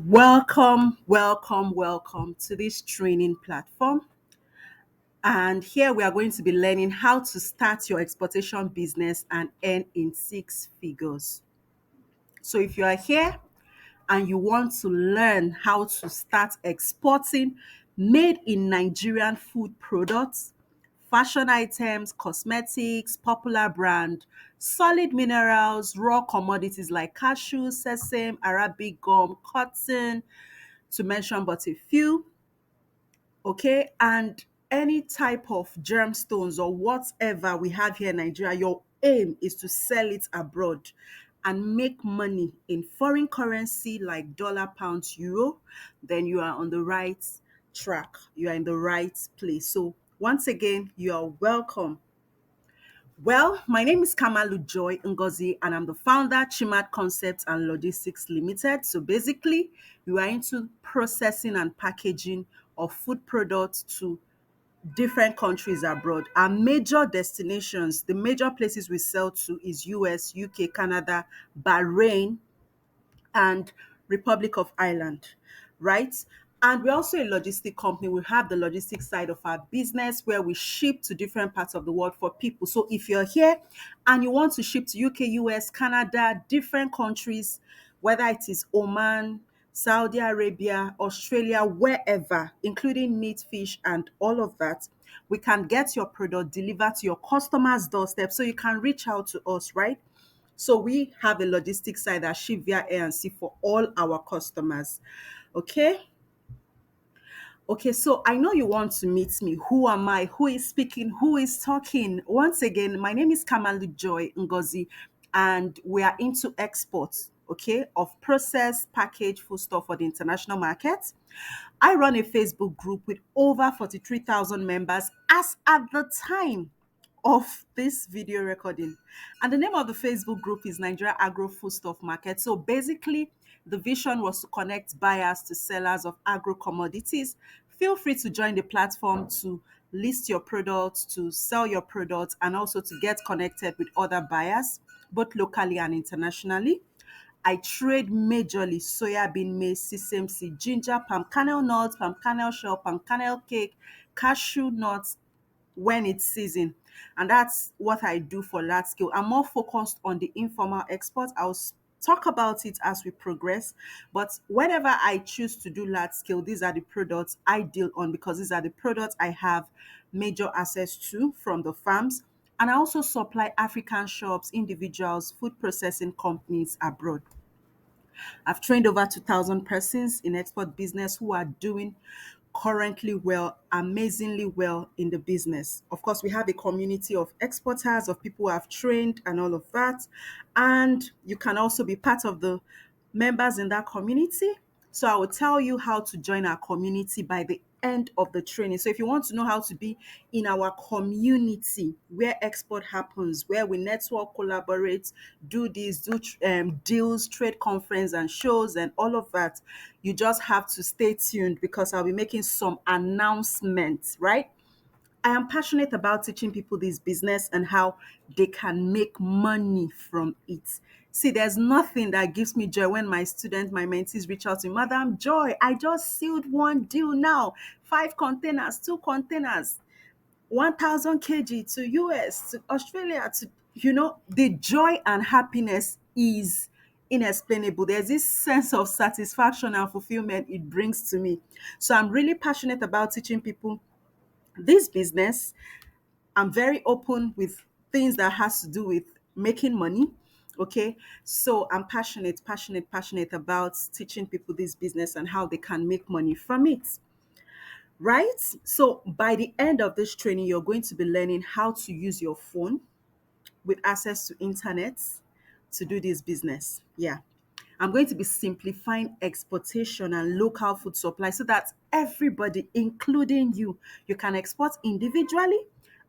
Welcome to this training platform. And here we are going to be learning how to start your exportation business and earn in six figures. So, if you are here and you want to learn how to start exporting made in Nigerian food products, fashion items, cosmetics, popular brand, solid minerals, raw commodities like cashew, sesame, Arabic gum, cotton, to mention but a few, okay? And any type of gemstones or whatever we have here in Nigeria, your aim is to sell it abroad and make money in foreign currency like dollar, pounds, euro, then you are on the right track. You are in the right place. So once again, you are welcome. Well, my name is Kamalu Joy Ngozi, and I'm the founder, Chimat Concepts and Logistics Limited. So basically, we are into processing and packaging of food products to different countries abroad. Our major destinations, the major places we sell to is US, UK, Canada, Bahrain, and Republic of Ireland, right? And we're also a logistic company. We have the logistics side of our business where we ship to different parts of the world for people. So if you're here and you want to ship to UK, US, Canada, different countries, whether it is Oman, Saudi Arabia, Australia, wherever, including meat, fish, and all of that, we can get your product delivered to your customer's doorstep. So you can reach out to us, right? So we have a logistics side that ship via air and sea for all our customers. Okay. Okay, so I know you want to meet me. Who am I? Who is speaking? Who is talking? Once again, my name is Kamalu Joy Ngozi, and we are into exports, okay, of processed packaged food stuff for the international market. I run a Facebook group with over 43,000 members as at the time of this video recording. And the name of the Facebook group is Nigeria Agro Foodstuff Market. So basically, the vision was to connect buyers to sellers of agro commodities. Feel free to join the platform to list your products, to sell your products, and also to get connected with other buyers, both locally and internationally. I trade majorly soybean, maize, sesame seed, ginger, palm kernel nuts, palm kernel shell, palm kernel cake, cashew nuts, when it's season. And that's what I do for large scale. I'm more focused on the informal export. Talk about it as we progress. But whenever I choose to do large scale, these are the products I deal on because these are the products I have major access to from the farms. And I also supply African shops, individuals, food processing companies abroad. I've trained over 2,000 persons in export business who are doing currently well, amazingly well in the business. Of course, we have a community of exporters, of people who have trained and all of that. And you can also be part of the members in that community. So I will tell you how to join our community by the end of the training. So if you want to know how to be in our community where export happens, where we network, collaborate, do this, do deals, trade conference and shows and all of that, you just have to stay tuned because I'll be making some announcements, right? I am passionate about teaching people this business and how they can make money from it. See, there's nothing that gives me joy when my students, my mentees reach out to me, Madam Joy, I just sealed one deal now, 5 containers, 2 containers, 1,000 kg to US, to Australia, to, the joy and happiness is inexplainable. There's this sense of satisfaction and fulfillment it brings to me. So I'm really passionate about teaching people this business. I'm very open with things that has to do with making money. Okay. So I'm passionate about teaching people this business and how they can make money from it. Right? So by the end of this training, you're going to be learning how to use your phone with access to internet to do this business. Yeah. I'm going to be simplifying exportation and local food supply so that everybody, including you, you can export individually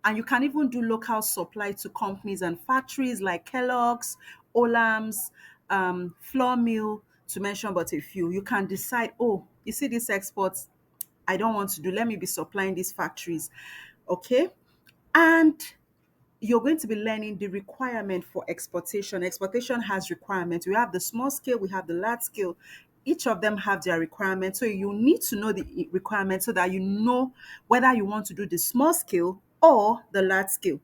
and you can even do local supply to companies and factories like Kellogg's, Olam's, Flour Mill, to mention but a few. You can decide, oh, you see this export, I don't want to do, let me be supplying these factories. Okay. And you're going to be learning the requirement for exportation. Exportation has requirements. We have the small scale, we have the large scale. each of them have their requirements. So you need to know the requirements so that you know whether you want to do the small scale or the large scale.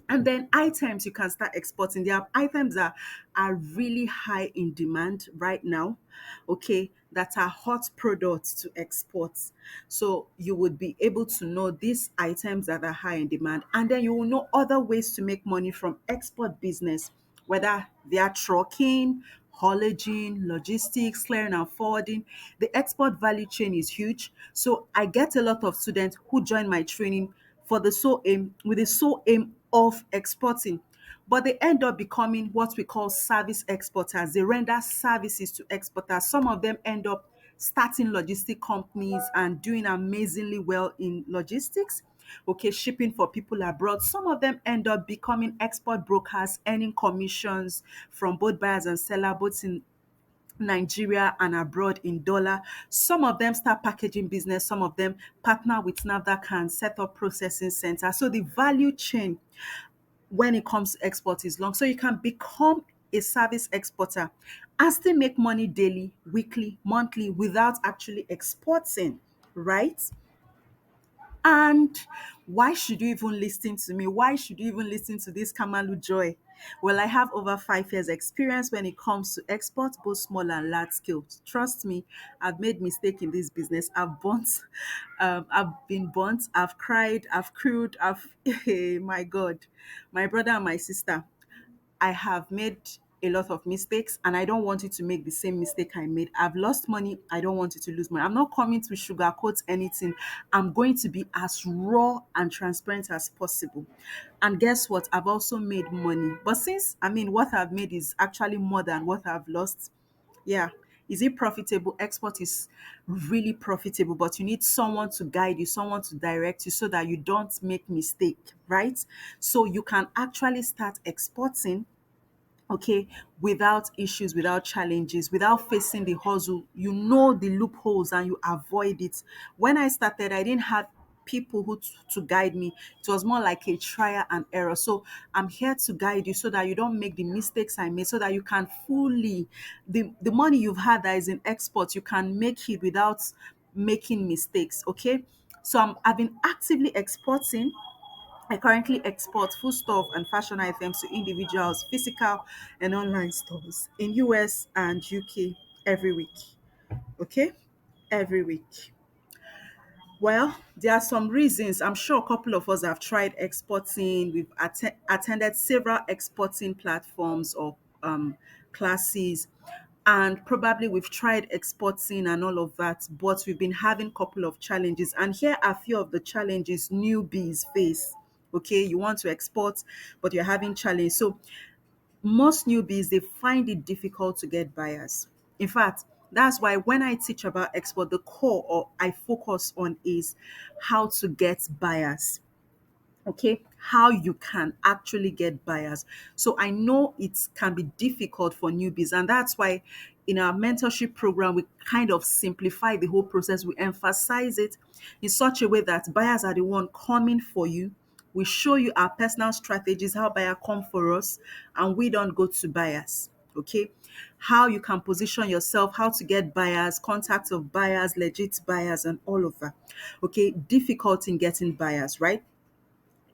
And then items you can start exporting. There are items that are really high in demand right now, okay, that are hot products to export. So you would be able to know these items that are high in demand, and then you will know other ways to make money from export business, whether they are trucking, haulaging, logistics, clearing and forwarding. The export value chain is huge. So I get a lot of students who join my training for the sole aim, with the sole aim of exporting. But they end up becoming what we call service exporters. They render services to exporters. Some of them end up starting logistic companies and doing amazingly well in logistics, okay, shipping for people abroad. Some of them end up becoming export brokers, earning commissions from both buyers and seller, both in Nigeria and abroad in dollar. Some of them start packaging business, some of them partner with NAFDAC and set up processing center. So the value chain when it comes to export is long. So you can become a service exporter and still make money daily, weekly, monthly without actually exporting, right? And why should you even listen to me? Why should you even listen to this Kamalu Joy? Well, I have over 5 years experience when it comes to export, both small and large scale. Trust me, I've made mistake in this business. I've burnt, I've been burnt, I've cried, I've crewed, I've, my God, my brother and my sister. I have made a lot of mistakes and I don't want you to make the same mistake I made. I've lost money. I don't want you to lose money. I'm not coming to sugarcoat anything. I'm going to be as raw and transparent as possible. And guess what? I've also made money. But since, I mean, what I've made is actually more than what I've lost. Yeah. Is it profitable? Export is really profitable, but you need someone to guide you, someone to direct you so that you don't make mistake, right? So you can actually start exporting, okay, without issues, without challenges, without facing the hustle. You know the loopholes and you avoid it. When I started, I didn't have people to guide me. It was more like a trial and error. So I'm here to guide you so that you don't make the mistakes I made, so that you can fully, the money you've had that is in export, you can make it without making mistakes, okay? So I've been actively exporting. I currently export foodstuff and fashion items to individuals, physical and online stores in US and UK every week. Okay? Every week. Well, there are some reasons. I'm sure a couple of us have tried exporting. We've attended several exporting platforms or classes, and probably we've tried exporting and all of that, but we've been having a couple of challenges. And here are a few of the challenges newbies face. Okay, you want to export, but you're having challenge. So most newbies, they find it difficult to get buyers. In fact, that's why when I teach about export, the core or I focus on is how to get buyers, okay, how you can actually get buyers. So I know it can be difficult for newbies, and that's why in our mentorship program we kind of simplify the whole process. We emphasize it in such a way that buyers are the one coming for you. We show you our personal strategies, how buyer come for us, and we don't go to buyers, okay? How you can position yourself, how to get buyers, contact of buyers, legit buyers, and all of that. Okay, difficult in getting buyers, right?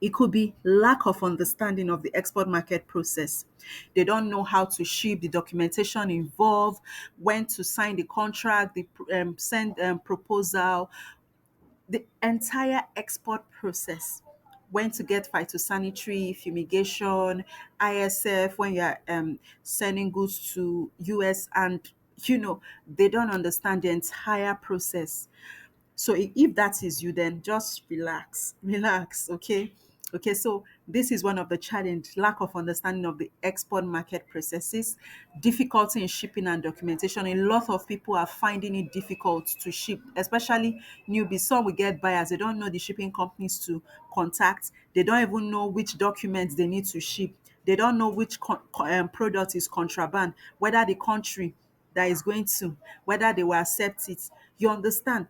It could be lack of understanding of the export market process. They don't know how to ship, the documentation involved, when to sign the contract, the send proposal, the entire export process. When to get phytosanitary, fumigation, ISF, when you're sending goods to US, and they don't understand the entire process. So if that is you, then just relax, relax, okay? Okay, so this is one of the challenge, lack of understanding of the export market processes, difficulty in shipping and documentation. A lot of people are finding it difficult to ship, especially newbies. Some will get buyers, they don't know the shipping companies to contact. They don't even know which documents they need to ship. They don't know which product is contraband, whether the country that is going to, whether they will accept it. You understand?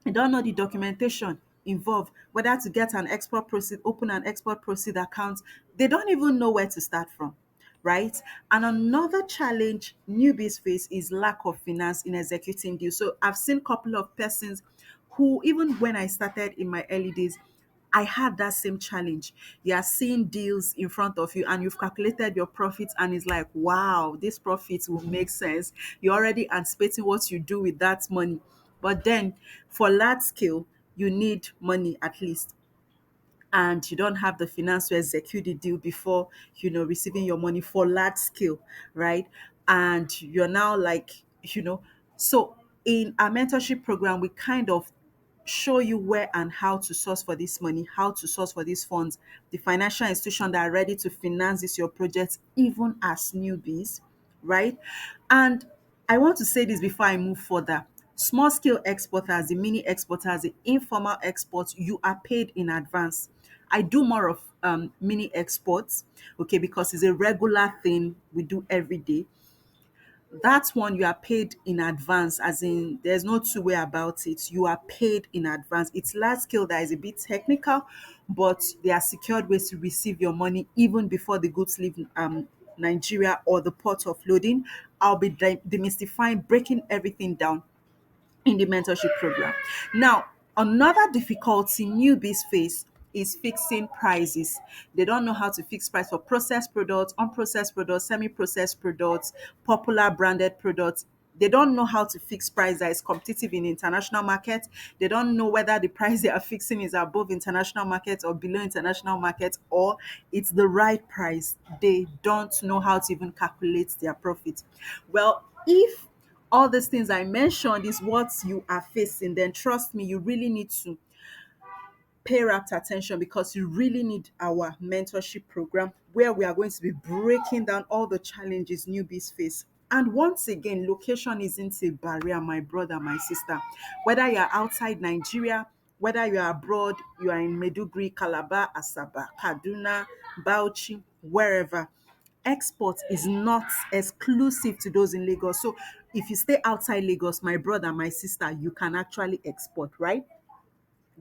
You don't know the documentation involved, whether to get an export proceed, open an export proceed account. They don't even know where to start from. right? And another challenge newbies face is lack of finance in executing deals. So I've seen a couple of persons who, even when I started in my early days, I had that same challenge. You are seeing deals in front of you and you've calculated your profits, and it's like, wow, this profits will make sense. You're already anticipating what you do with that money. But then for large scale, you need money at least, and you don't have the finance to execute the deal before receiving your money for large scale, right? And you're now like, so in our mentorship program, we kind of show you where and how to source for this money, how to source for these funds, the financial institution that are ready to finance this your project, even as newbies, right? And I want to say this before I move further. Small scale exporters, the mini exporters, the informal exports, you are paid in advance. I do more of mini exports, okay, because it's a regular thing we do every day. That one you are paid in advance, as in there's no two way about it. You are paid in advance. It's large scale that is a bit technical, but there are secured ways to receive your money even before the goods leave Nigeria or the port of loading. I'll be demystifying, breaking everything down in the mentorship program. Now, another difficulty newbies face is fixing prices. They don't know how to fix price for processed products, unprocessed products, semi-processed products, popular branded products. They don't know how to fix price that is competitive in international market. They don't know whether the price they are fixing is above international market or below international market, or it's the right price. They don't know how to even calculate their profit. Well, if all these things I mentioned is what you are facing, then trust me, you really need to pay rapt attention, because you really need our mentorship program where we are going to be breaking down all the challenges newbies face. And once again, location isn't a barrier, my brother, my sister. Whether you're outside Nigeria, whether you're abroad, you are in Meduguri, Calabar, Asaba, Kaduna, Bauchi, wherever, export is not exclusive to those in Lagos. So if you stay outside Lagos, my brother, my sister, you can actually export, right?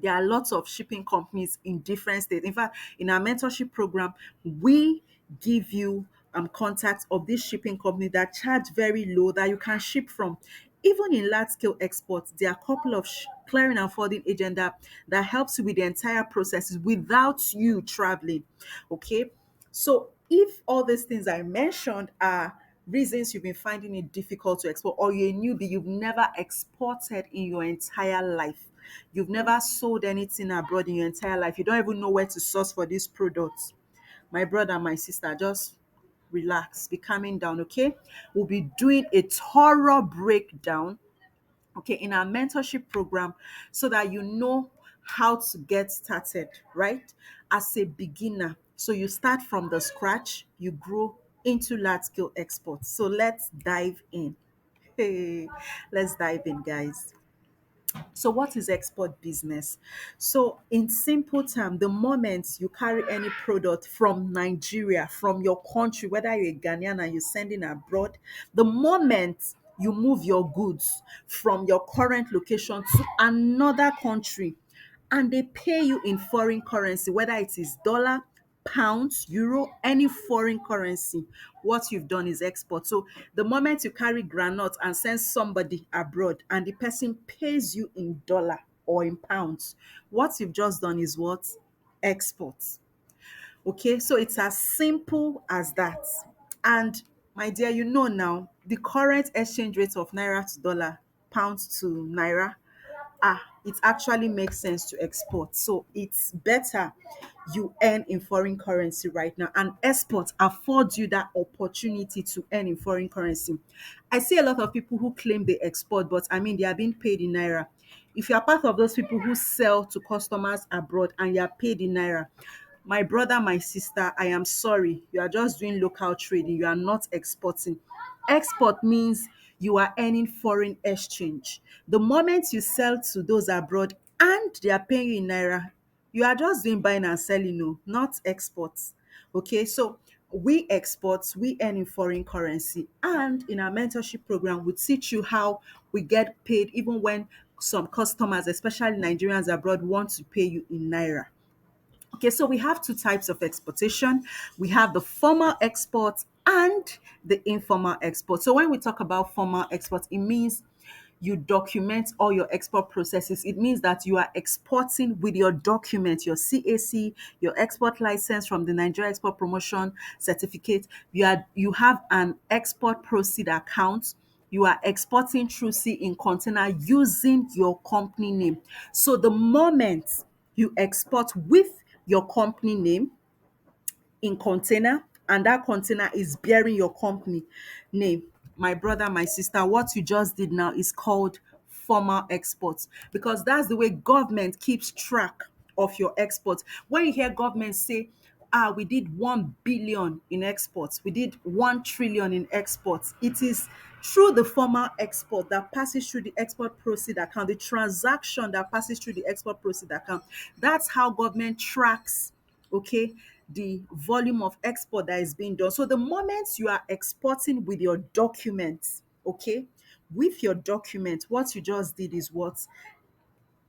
There are lots of shipping companies in different states. In fact, in our mentorship program, we give you contacts of this shipping company that charge very low that you can ship from. Even in large scale exports, there are a couple of clearing and forwarding agent that helps you with the entire processes without you traveling. Okay. So if all these things I mentioned are reasons you've been finding it difficult to export, or you're a newbie, you've never exported in your entire life, you've never sold anything abroad in your entire life, you don't even know where to source for these products, my brother, my sister, just relax, be calming down, okay? We'll be doing a thorough breakdown, okay, in our mentorship program, so that you know how to get started, right? As a beginner. So you start from the scratch, you grow into large scale exports. So let's dive in. Hey, let's dive in, guys. So what is export business? So in simple term, the moment you carry any product from Nigeria, from your country, whether you're a Ghanaian and you're sending abroad, the moment you move your goods from your current location to another country, and they pay you in foreign currency, whether it is dollar, pounds, euro, any foreign currency, what you've done is export. So the moment you carry granite and send somebody abroad and the person pays you in dollar or in pounds, what you've just done is what? Export. Okay, so it's as simple as that. And my dear, you know now the current exchange rate of naira to dollar, pounds to naira, it actually makes sense to export. So it's better you earn in foreign currency right now, and export affords you that opportunity to earn in foreign currency. I see a lot of people who claim they export, but I mean, they are being paid in naira. If you are part of those people who sell to customers abroad and you are paid in naira, my brother, my sister, I am sorry. You are just doing local trading. You are not exporting. Export means you are earning foreign exchange. The moment you sell to those abroad and they are paying you in naira, you are just doing buying and selling, no, not exports. Okay, so we export, we earn in foreign currency, and in our mentorship program, we teach you how we get paid even when some customers, especially Nigerians abroad, want to pay you in naira. Okay, so we have two types of exportation. We have the formal export and the informal export. So when we talk about formal export, it means you document all your export processes. It means that you are exporting with your document, your CAC, your export license from the Nigeria Export Promotion Certificate. You have an export proceed account. You are exporting through sea in container using your company name. So the moment you export with your company name in container and that container is bearing your company name, my brother, my sister, what you just did now is called formal exports, because that's the way government keeps track of your exports. When you hear government say, we did 1 billion in exports, we did 1 trillion in exports, it is through the formal export that passes through the export proceed account, the transaction that passes through the export proceed account. That's how government tracks, okay, the volume of export that is being done. So the moment you are exporting with your documents, okay, with your document, what you just did is what?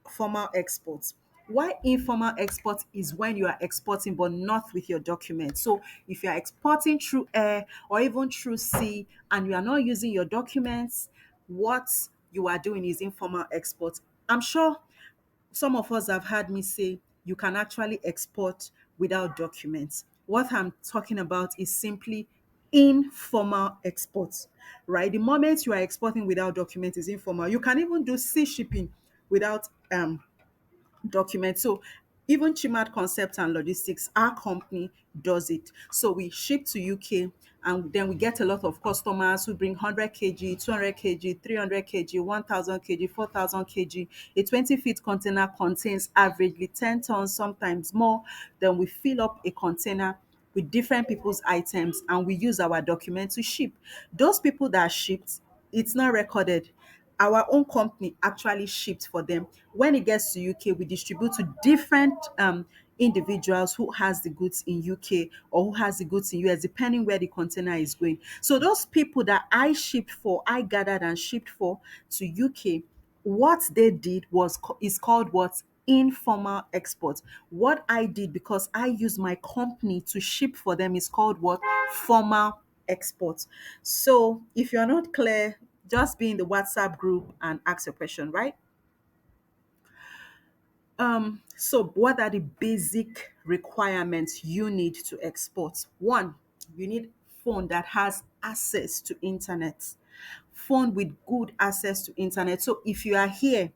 Formal exports. Why informal export is when you are exporting but not with your document. So if you are exporting through air or even through sea and you are not using your documents, what you are doing is informal export. I'm sure some of us have heard me say you can actually export without documents. What I'm talking about is simply informal exports, right? The moment you are exporting without documents is informal. You can even do sea shipping without document. So even Chimad Concept and Logistics, our company does it. So we ship to UK and then we get a lot of customers who bring 100 kg, 200 kg, 300 kg, 1000 kg, 4000 kg. A 20-feet container contains averagely 10 tons, sometimes more. Then we fill up a container with different people's items and we use our document to ship. Those people that shipped, it's not recorded. Our own company actually shipped for them. When it gets to UK, we distribute to different individuals who has the goods in UK or who has the goods in US, depending where the container is going. So those people that I shipped for, I gathered and shipped for to UK, what they did was is called what? Informal export. What I did, because I use my company to ship for them, is called what? Formal export. So if you're not clear, just be in the WhatsApp group and ask your question, right? So what are the basic requirements you need to export? One, you need phone that has access to internet. Phone with good access to internet. So if you are here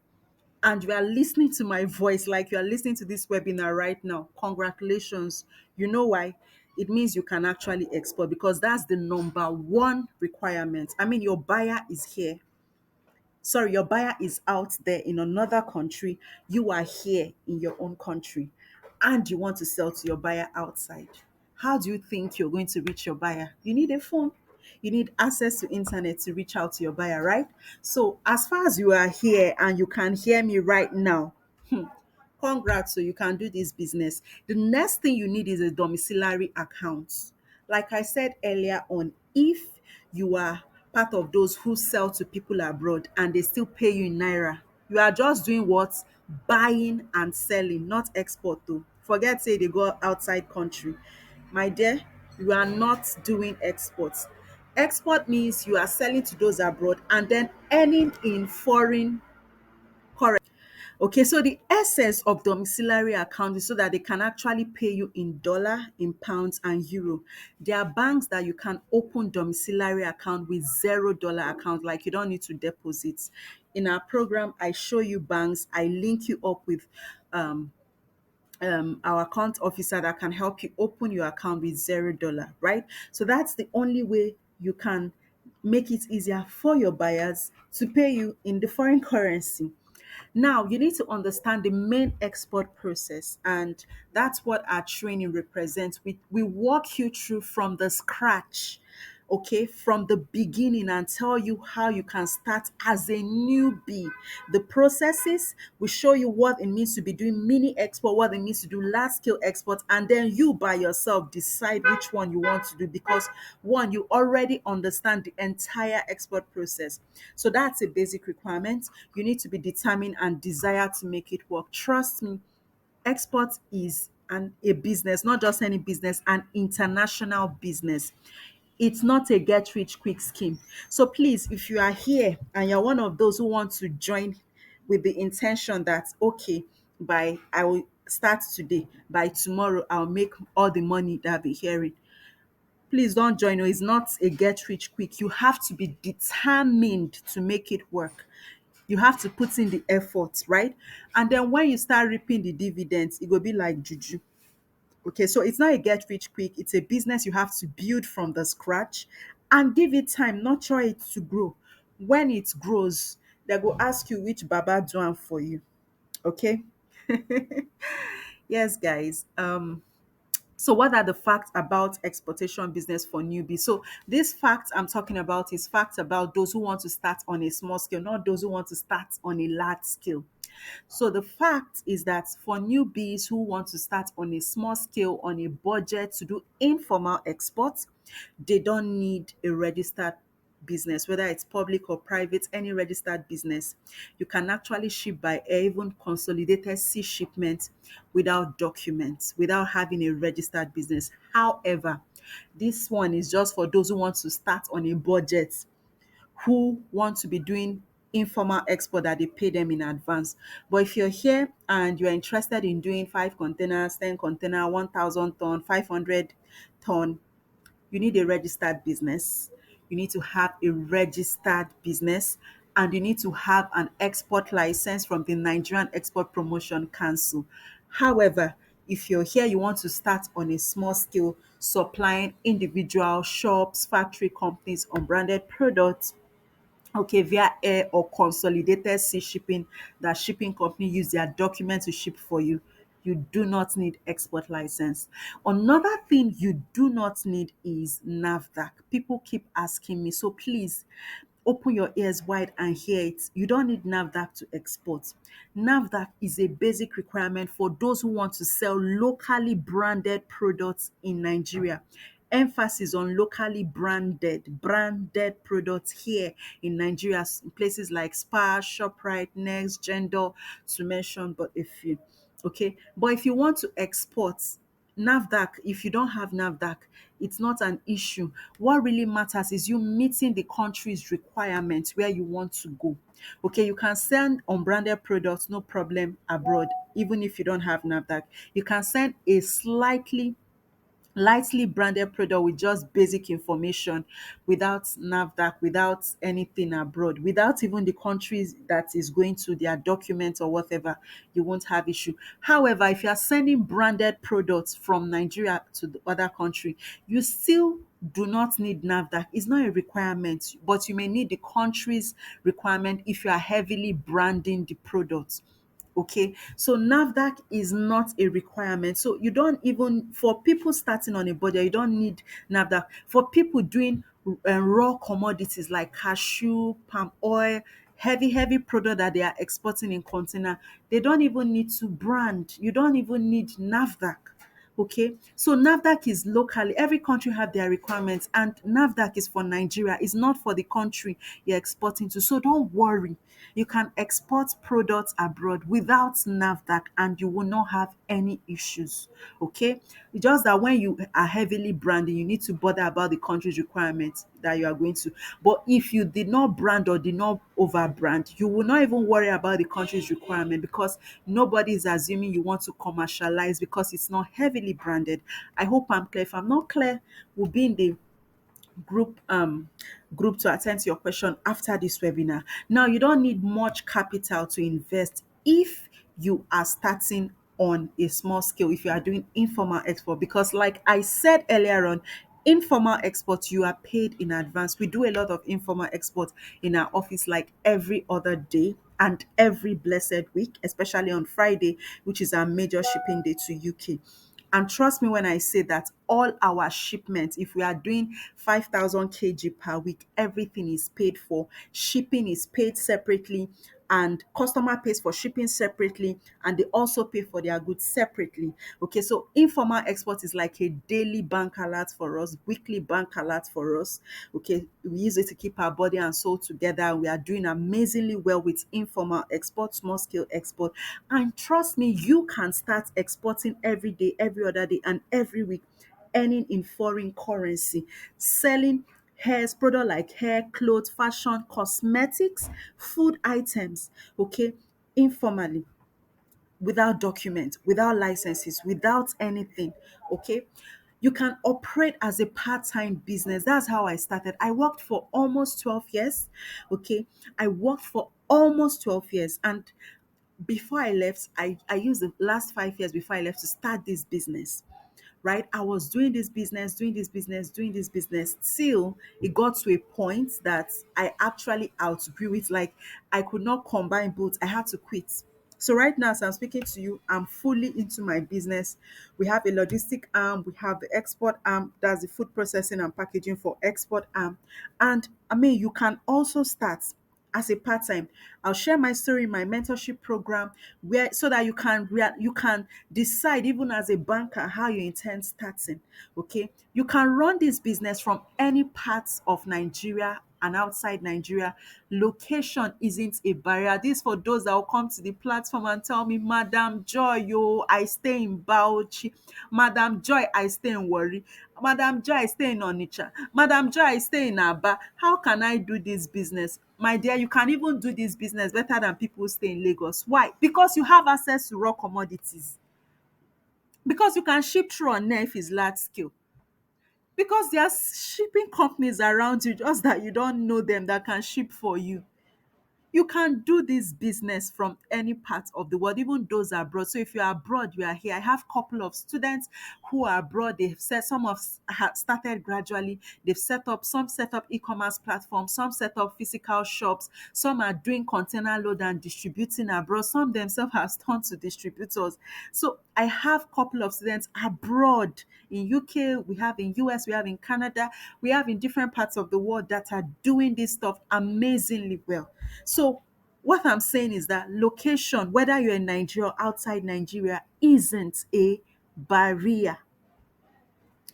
and you are listening to my voice like you are listening to this webinar right now, congratulations. You know why? It means you can actually export, because that's the number one requirement. I mean, your buyer is here. Sorry, your buyer is out there in another country. You are here in your own country and you want to sell to your buyer outside. How do you think you're going to reach your buyer? You need a phone. You need access to internet to reach out to your buyer, right? So as far as you are here and you can hear me right now, congrats, so you can do this business. The next thing you need is a domiciliary account. Like I said earlier on, if you are part of those who sell to people abroad and they still pay you in naira, you are just doing what? Buying and selling, not export though. Forget say they go outside country. My dear, you are not doing exports. Export means you are selling to those abroad and then earning in foreign currency. Okay, so the essence of domiciliary account is so that they can actually pay you in dollar, in pounds, and euro. There are banks that you can open domiciliary account with $0 account, like you don't need to deposit. In our program, I show you banks. I link you up with our account officer that can help you open your account with $0, right? So that's the only way you can make it easier for your buyers to pay you in the foreign currency. Now, you need to understand the main export process, and that's what our training represents. We walk you through from the scratch, okay, from the beginning, and tell you how you can start as a newbie. The processes, we show you what it means to be doing mini export, what it means to do large scale export, and then you by yourself decide which one you want to do, because one, you already understand the entire export process. So that's a basic requirement. You need to be determined and desire to make it work. Trust me, export is a business, not just any business, an international business. It's not a get rich quick scheme. So please, if you are here and you're one of those who want to join with the intention that, okay, by I will start today, by tomorrow I'll make all the money that I'll be hearing, please don't join. No, it's not a get rich quick. You have to be determined to make it work. You have to put in the effort, right? And then when you start reaping the dividends, it will be like juju. Okay, so it's not a get rich quick. It's a business you have to build from the scratch and give it time, nurture it to grow. When it grows, they go ask you which baba do am for you. Okay. Yes, guys. So what are the facts about exportation business for newbies? So this fact I'm talking about is facts about those who want to start on a small scale, not those who want to start on a large scale. So the fact is that for newbies who want to start on a small scale, on a budget to do informal exports, they don't need a registered business, whether it's public or private, any registered business. You can actually ship by air, even consolidated sea shipment without documents, without having a registered business. However, this one is just for those who want to start on a budget, who want to be doing informal export that they pay them in advance. But if you're here and you're interested in doing 5 containers, 10 container, 1,000 ton, 500 ton, you need a registered business. You need to have a registered business, and you need to have an export license from the Nigerian Export Promotion Council. However, if you're here, you want to start on a small scale, supplying individual shops, factory companies, unbranded products, okay, via air or consolidated sea shipping, that shipping company use their document to ship for you, you do not need export license. Another thing you do not need is NAFDAC. People keep asking me, so please open your ears wide and hear it. You don't need NAFDAC to export. NAFDAC is a basic requirement for those who want to sell locally branded products in Nigeria. Emphasis on locally branded products here in Nigeria, in places like Spar, Shoprite, Next, Gender, to mention but a few. Okay, but if you want to export, NAFDAC, if you don't have NAFDAC, it's not an issue. What really matters is you meeting the country's requirements where you want to go. Okay, you can send unbranded products, no problem, abroad, even if you don't have NAFDAC. You can send a lightly branded product with just basic information, without NAFDAC, without anything abroad, without even the countries that is going to, their documents or whatever, you won't have issue. However, if you are sending branded products from Nigeria to the other country, you still do not need NAFDAC. It's not a requirement, but you may need the country's requirement if you are heavily branding the product. Okay, so NAFDAC is not a requirement. So you don't even, for people starting on a budget, you don't need NAFDAC. For people doing raw commodities like cashew, palm oil, heavy product that they are exporting in container, they don't even need to brand. You don't even need NAFDAC. Okay, so NAFDAC is locally, every country have their requirements, and NAFDAC is for Nigeria, it's not for the country you're exporting to. So don't worry, you can export products abroad without NAFDAC and you will not have any issues. Okay, it's just that when you are heavily branding, you need to bother about the country's requirements that you are going to. But if you did not brand or did not over brand, you will not even worry about the country's requirement, because nobody is assuming you want to commercialize because it's not heavily branded. I hope I'm clear. If I'm not clear, we'll be in the group group to attend to your question after this webinar. Now, you don't need much capital to invest if you are starting on a small scale, if you are doing informal export, because like I said earlier on, informal export, you are paid in advance. We do a lot of informal export in our office, like every other day and every blessed week, especially on Friday, which is our major shipping day to UK. And trust me when I say that all our shipments, if we are doing 5,000 kg per week, everything is paid for. Shipping is paid separately, and customer pays for shipping separately, and they also pay for their goods separately. Okay, so informal export is like a daily bank alert for us, weekly bank alert for us. Okay, we use it to keep our body and soul together. We are doing amazingly well with informal export, small scale export. And trust me, you can start exporting every day, every other day, and every week earning in foreign currency, selling hairs, product like hair, clothes, fashion, cosmetics, food items, okay, informally, without documents, without licenses, without anything. Okay. You can operate as a part-time business. That's how I started. I worked for almost 12 years. Okay. I worked for almost 12 years. And before I left, I used the last 5 years before I left to start this business. Right? I was doing this business, doing this business, doing this business till it got to a point that I actually outgrew it. Like I could not combine both. I had to quit. So right now, as I'm speaking to you, I'm fully into my business. We have a logistic arm, we have the export arm, that's the food processing and packaging for export arm. And I mean, you can also start as a part-time. I'll share my story in my mentorship program where so that you can decide even as a banker how you intend starting. Okay. You can run this business from any parts of Nigeria and outside Nigeria. Location isn't a barrier. This for those that will come to the platform and tell me, Madam Joy, yo, I stay in Bauchi. Madam Joy, I stay in Warri. Madam Joy, I stay in Onitsha. Madam Joy, I stay in Aba. How can I do this business? My dear, you can even do this business better than people who stay in Lagos. Why? Because you have access to raw commodities. Because you can ship through on air if it's large scale. Because there are shipping companies around you, just that you don't know them, that can ship for you. You can do this business from any part of the world, even those abroad. So if you're abroad, you are here. I have a couple of students who are abroad. They've said some of have started gradually. They've set up some set up e-commerce platforms, some set up physical shops, some are doing container load and distributing abroad. Some themselves have turned to distributors. So I have a couple of students abroad in UK, we have in US, we have in Canada, we have in different parts of the world that are doing this stuff amazingly well. So what I'm saying is that location, whether you're in Nigeria or outside Nigeria, isn't a barrier.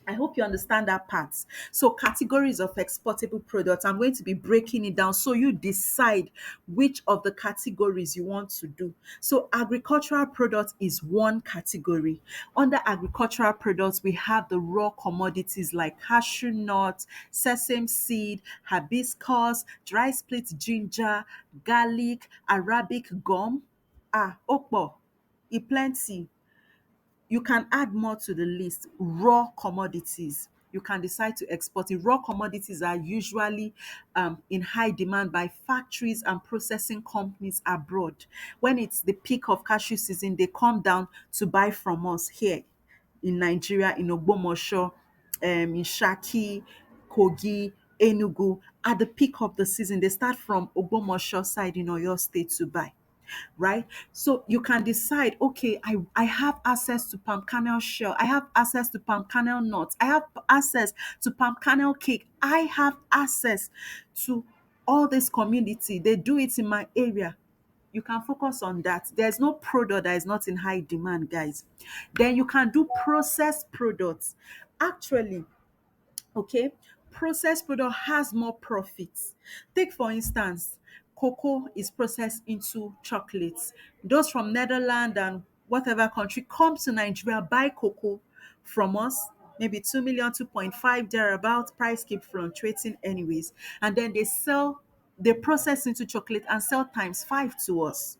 I hope you understand that part. So, categories of exportable products, I'm going to be breaking it down so you decide which of the categories you want to do. So, agricultural products is one category. Under agricultural products, we have the raw commodities like cashew nut, sesame seed, hibiscus, dry split ginger, garlic, Arabic gum. Opo, e plenty. You can add more to the list. Raw commodities, you can decide to export it. Raw commodities are usually in high demand by factories and processing companies abroad. When it's the peak of cashew season, they come down to buy from us here in Nigeria, in Ogbomosho, in Shaki, Kogi, Enugu. At the peak of the season, they start from Ogbomosho side in Oyo State to buy, right? So you can decide, okay, I have access to palm kernel shell, I have access to palm kernel nuts, I have access to palm kernel cake, I have access to all this community. They do it in my area. You can focus on that. There's no product that is not in high demand, guys. Then you can do processed products. Actually, okay, processed product has more profits. Take for instance, cocoa is processed into chocolates. Those from Netherlands and whatever country come to Nigeria, buy cocoa from us, maybe 2 million, 2.5 thereabout. Price keep fluctuating anyways, and then they process into chocolate and sell times five to us.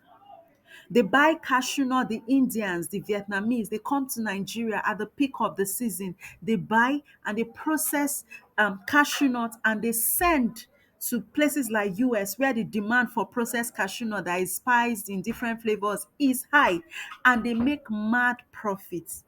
They buy cashew nut, the Indians, the Vietnamese, they come to Nigeria at the peak of the season. They buy and they process cashew nut and they send to places like US where the demand for processed cashew nut that is spiced in different flavors is high, and they make mad profits.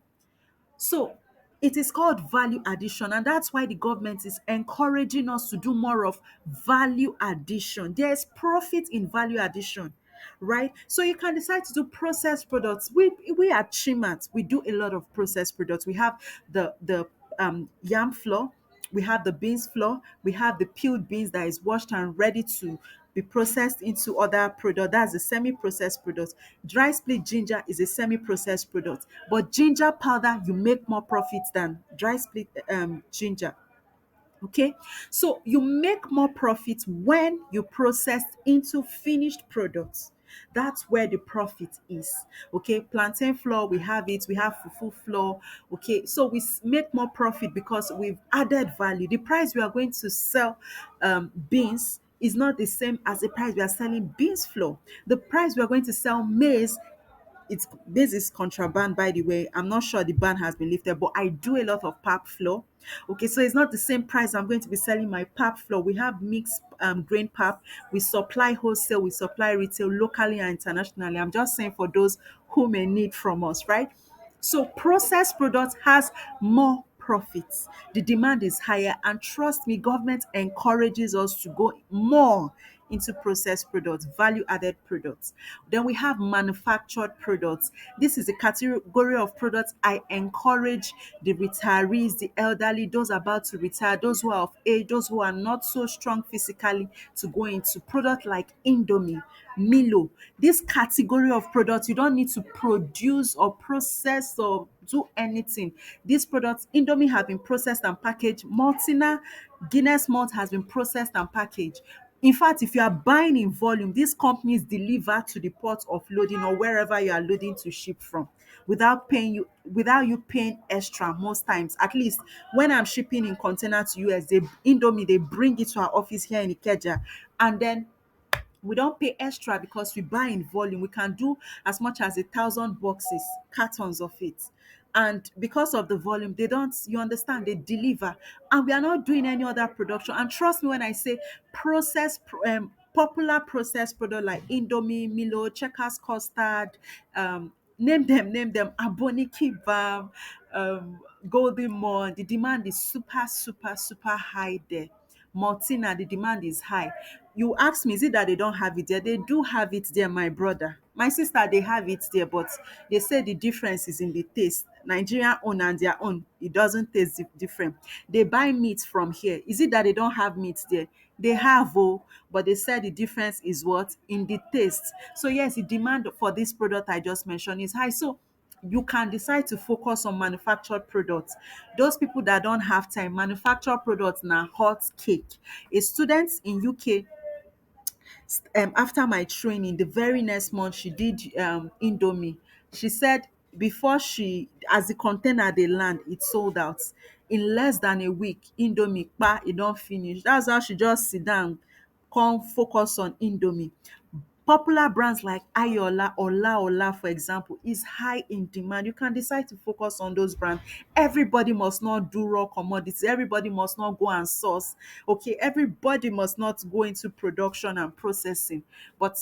So it is called value addition, and that's why the government is encouraging us to do more of value addition. There is profit in value addition, right? So you can decide to do processed products. We are Chimat. We do a lot of processed products. We have the yam flour, we have the beans flour, we have the peeled beans that is washed and ready to be processed into other product. That's a semi-processed product. Dry split ginger is a semi-processed product, but ginger powder, you make more profits than dry split ginger. Okay, so you make more profits when you process into finished products. That's where the profit is. Okay, plantain flour, we have it, we have fufu flour. Okay, so we make more profit because we've added value. The price we are going to sell beans is not the same as the price we are selling beans flour. The price we are going to sell maize, it's this is contraband, by the way. I'm not sure the ban has been lifted, but I do a lot of pap flour. Okay, so it's not the same price I'm going to be selling my pap flour. We have mixed grain pap. We supply wholesale, we supply retail locally and internationally. I'm just saying for those who may need from us, right? So processed products has more profits. The demand is higher, and trust me, government encourages us to go more into processed products, value added products. Then we have manufactured products. This is a category of products I encourage the retirees, the elderly, those about to retire, those who are of age, those who are not so strong physically to go into. Products like Indomie, Milo. This category of products, you don't need to produce or process or do anything. These products, Indomie, have been processed and packaged. Maltina, Guinness Malt has been processed and packaged. In fact, if you are buying in volume, these companies deliver to the port of loading or wherever you are loading to ship from without you paying extra most times. At least when I'm shipping in container to US, they Indomie, they bring it to our office here in Ikeja, and then we don't pay extra because we buy in volume. We can do as much as 1,000 boxes, cartons of it. And because of the volume, they don't, you understand, they deliver. And we are not doing any other production. And trust me when I say popular processed product like Indomie, Milo, Checkers custard, name them, Aboniki Bam, Golden Morn. The demand is super, super, super high there. Maltina, the demand is high. You ask me, is it that they don't have it there? They do have it there, my brother. My sister, they have it there, but they say the difference is in the taste. Nigerian own and their own, it doesn't taste different. They buy meat from here. Is it that they don't have meat there? They have, oh, but they said the difference is what? In the taste. So yes, the demand for this product I just mentioned is high. So you can decide to focus on manufactured products. Those people that don't have time, manufactured products na hot cake. A student in UK, after my training, the very next month she did Indomie. She said before she, as the container dey land, it sold out. In less than a week, Indomie e don finish. That's how she just sit down come focus on Indomie. Popular brands like Ayola, Ola, for example, is high in demand. You can decide to focus on those brands. Everybody must not do raw commodities. Everybody must not go and source. Okay, everybody must not go into production and processing. But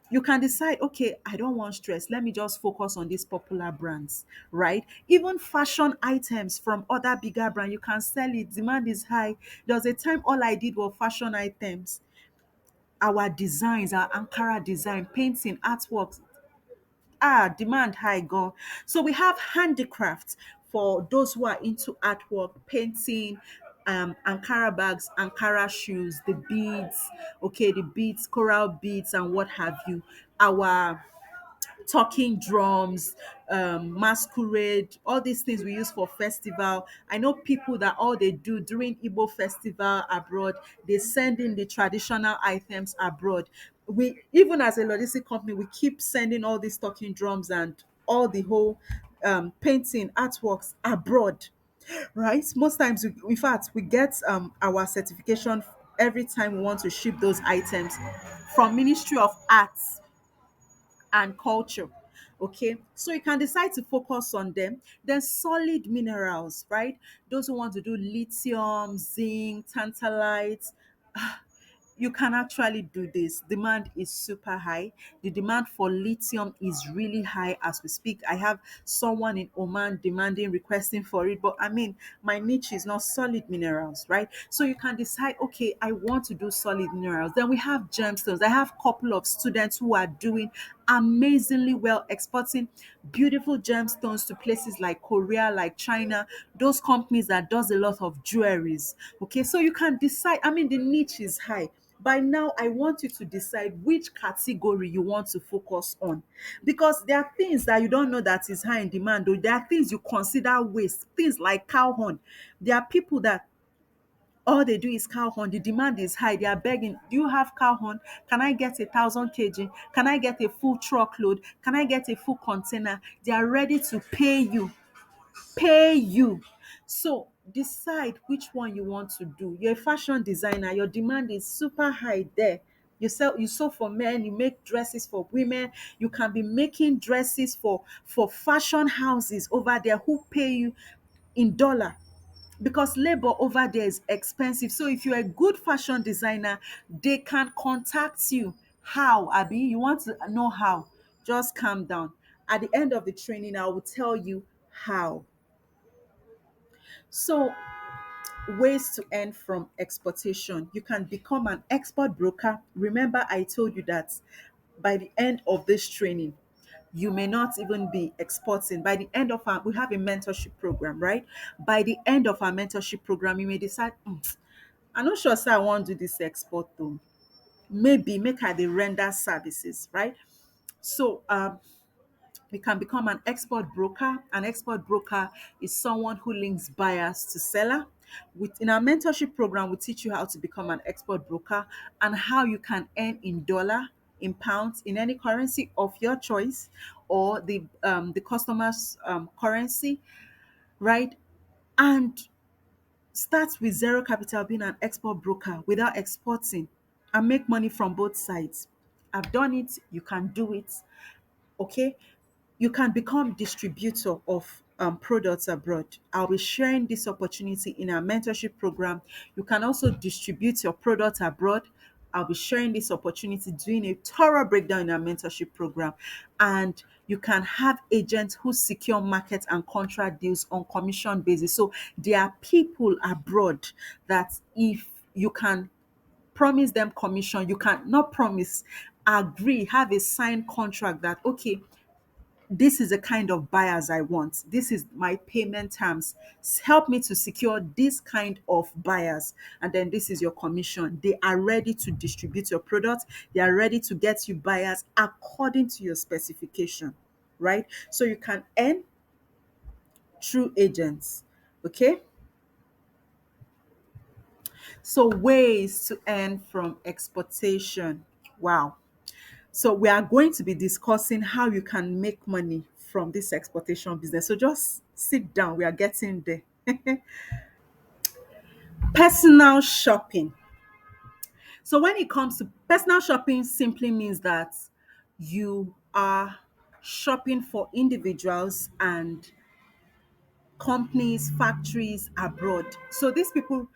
you can decide, okay, I don't want stress. Let me just focus on these popular brands, right? Even fashion items from other bigger brands, you can sell it. Demand is high. There was a time all I did was fashion items. Our designs, our Ankara design, painting, artworks, demand high go. So we have handicrafts for those who are into artwork, painting, Ankara bags, Ankara shoes, the beads, okay, the beads, coral beads, and what have you. Our talking drums, masquerade, all these things we use for festival. I know people that all they do during Igbo festival abroad, they send in the traditional items abroad. We, even as a logistic company, we keep sending all these talking drums and all the whole painting artworks abroad, right? Most times, in fact, we get our certification every time we want to ship those items from Ministry of Arts and culture. Okay, so you can decide to focus on them. Then solid minerals, right? Those who want to do lithium, zinc, tantalite, you can actually do this. Demand is super high. The demand for lithium is really high as we speak. I have someone in Oman demanding, requesting for it. But I mean, my niche is not solid minerals, right? So you can decide, okay, I want to do solid minerals. Then we have gemstones. I have a couple of students who are doing amazingly well, exporting beautiful gemstones to places like Korea, like China, those companies that does a lot of jewelries. Okay, so you can decide. I mean, the niche is high. By now, I want you to decide which category you want to focus on, because there are things that you don't know that is high in demand, or there are things you consider waste, things like cow horn. There are people that All they do is cow horn. The demand is high. They are begging, do you have cow horn? Can I get 1,000 kg? Can I get a full truckload? Can I get a full container? They are ready to pay you. Pay you. So decide which one you want to do. You're a fashion designer, your demand is super high there. You sew for men, you make dresses for women, you can be making dresses for fashion houses over there who pay you in dollar, because labor over there is expensive. So if you're a good fashion designer, they can contact you. How, Abi? You want to know how? Just calm down. At the end of the training, I will tell you how. So, ways to earn from exportation. You can become an export broker. Remember, I told you that by the end of this training, you may not even be exporting. By the end of our, we have a mentorship program, right? By the end of our mentorship program, you may decide, I'm not sure, sir, I want to do this export though. Maybe make her the render services, right? So, you can become an export broker. An export broker is someone who links buyers to seller. In our mentorship program, we teach you how to become an export broker and how you can earn in dollar, in pounds, in any currency of your choice, or the customer's currency, right? And start with zero capital, being an export broker without exporting, and make money from both sides. I've done it. You can do it. Okay, you can become distributor of products abroad. I'll be sharing this opportunity in our mentorship program. You can also distribute your product abroad. I'll be sharing this opportunity, doing a thorough breakdown in our mentorship program. And you can have agents who secure market and contract deals on commission basis. So there are people abroad that if you can promise them commission, you can not promise, agree, have a signed contract that, okay, this is the kind of buyers I want. This is my payment terms. Help me to secure this kind of buyers. And then this is your commission. They are ready to distribute your product. They are ready to get you buyers according to your specification, right? So you can earn through agents. Okay. So ways to earn from exportation. Wow. So we are going to be discussing how you can make money from this exportation business. So just sit down. We are getting there. Personal shopping. So when it comes to personal shopping, simply means that you are shopping for individuals and companies, factories abroad. So these people,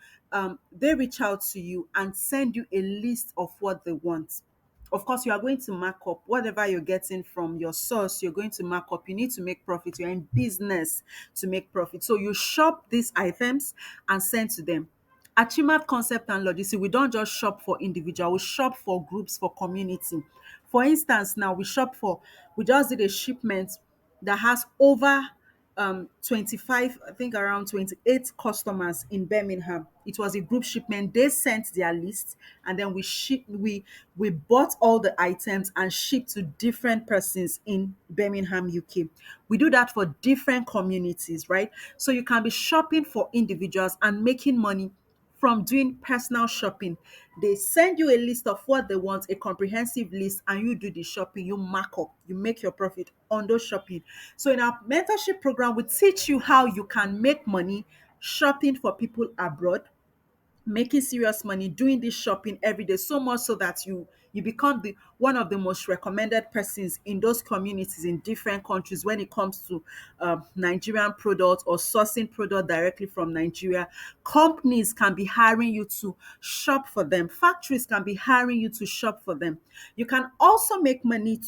they reach out to you and send you a list of what they want. Of course, you are going to mark up whatever you're getting from your source. You're going to mark up. You need to make profit. You're in business to make profit. So you shop these items and send to them. At Chimat Concept and Logistics, we don't just shop for individual. We shop for groups, for community. For instance, now we just did a shipment that has over 25, I think around 28 customers in Birmingham. It was a group shipment. They sent their list and then we bought all the items and shipped to different persons in Birmingham, UK. We do that for different communities, right? So you can be shopping for individuals and making money from doing personal shopping. They send you a list of what they want, a comprehensive list, and you do the shopping, you mark up, you make your profit on those shopping. So in our mentorship program, we teach you how you can make money shopping for people abroad, making serious money doing this shopping every day, so much so that you become the one of the most recommended persons in those communities in different countries when it comes to Nigerian product or sourcing product directly from Nigeria. Companies can be hiring you to shop for them. Factories can be hiring you to shop for them. You can also make money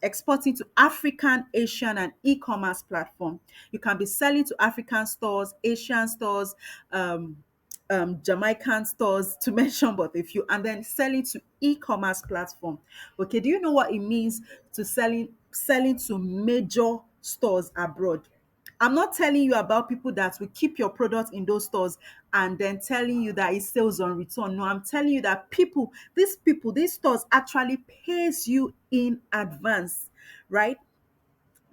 exporting to African, Asian, and e-commerce platform. You can be selling to African stores, Asian stores, Jamaican stores, to mention but a few, and then selling to e-commerce platform. Okay, do you know what it means to selling to major stores abroad? I'm not telling you about people that will keep your product in those stores and then telling you that it's sales on return. No, I'm telling you that these stores actually pays you in advance, right?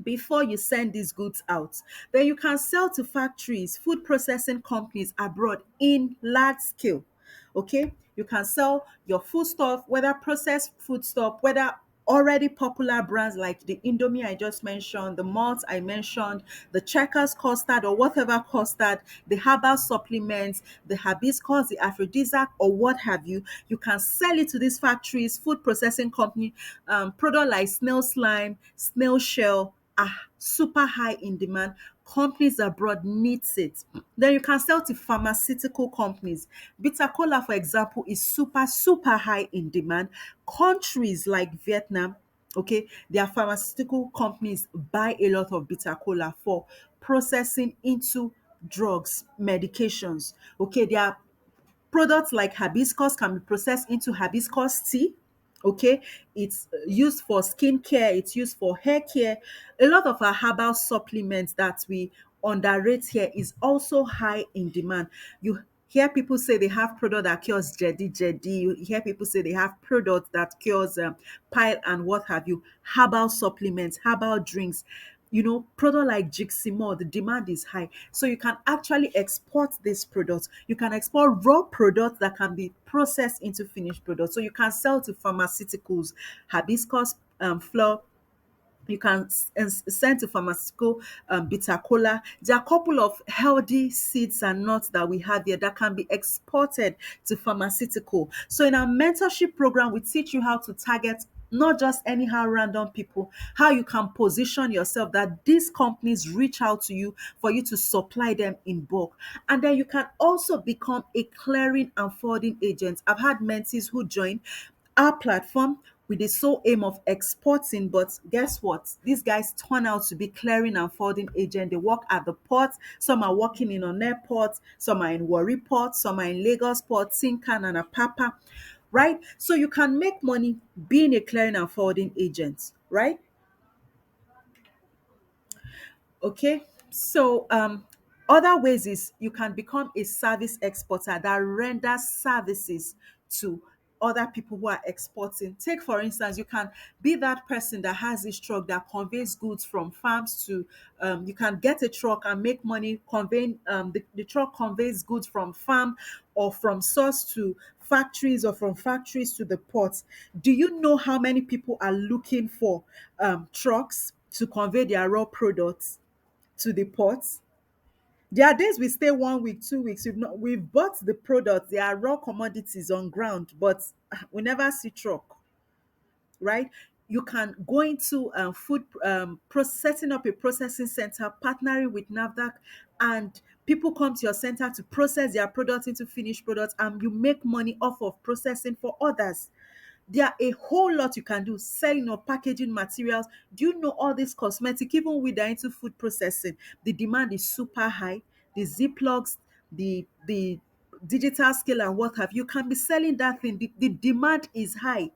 before you send these goods out. Then you can sell to factories, food processing companies abroad in large scale. Okay, you can sell your food stuff, whether processed food stuff, whether already popular brands like the Indomie I just mentioned, the malt I mentioned, the Checkers custard or whatever custard, the herbal supplements, the hibiscus, the aphrodisiac, or what have you. You can sell it to these factories, food processing company. Product like snail slime, snail shell are super high in demand. Companies abroad needs it. Then you can sell to pharmaceutical companies. Bitter cola, for example, is super high in demand. Countries like Vietnam, okay, their pharmaceutical companies buy a lot of bitter cola for processing into drugs, medications. Okay, their products like hibiscus can be processed into hibiscus tea. Okay, it's used for skincare, it's used for hair care. A lot of our herbal supplements that we underrate here is also high in demand. You hear people say they have product that cures jedi. You hear people say they have product that cures pile and what have you. Herbal supplements, herbal drinks, product like Jiximo, the demand is high. So you can actually export this product. You can export raw products that can be processed into finished products. So you can sell to pharmaceuticals, hibiscus flour, you can send to pharmaceutical bitter cola. There are a couple of healthy seeds and nuts that we have here that can be exported to pharmaceutical. So in our mentorship program, we teach you how to target not just anyhow random people, how you can position yourself that these companies reach out to you for you to supply them in bulk. And then you can also become a clearing and forwarding agent. I've had mentees who join our platform with the sole aim of exporting, but guess what? These guys turn out to be clearing and forwarding agent. They work at the port. Some are working in on airport, some are in Warri Port, some are in Lagos Port, Tinkan and Apapa, right? So you can make money being a clearing and forwarding agent, right? Okay, so other ways is you can become a service exporter that renders services to other people who are exporting. Take for instance, you can be that person that has this truck that conveys goods from farms to you can get a truck and make money conveying the truck conveys goods from farm or from source to factories or from factories to the ports. Do you know how many people are looking for trucks to convey their raw products to the ports? There are days we stay 1 week, 2 weeks. We've bought the product. They are raw commodities on ground, but we never see truck, right? You can go into food setting up a processing center, partnering with NAFDAC, and people come to your center to process their products into finished products, and you make money off of processing for others. There are a whole lot you can do, selling or packaging materials. Do you know all this cosmetic, even with that into food processing, the demand is super high. The Ziplocs, the digital scale and what have you can be selling that thing. The demand is high,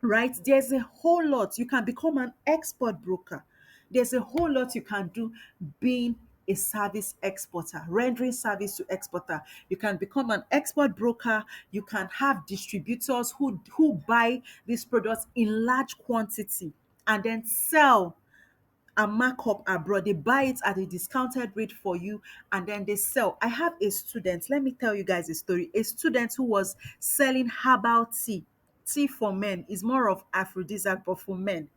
right? There's a whole lot. You can become an export broker. There's a whole lot you can do being a service exporter, rendering service to exporter. You can become an export broker. You can have distributors who buy these products in large quantity and then sell and mark up abroad. They buy it at a discounted rate for you and then they sell. I have a student, let me tell you guys a story. A student who was selling herbal tea. Tea for men is more of aphrodisiac, but for men,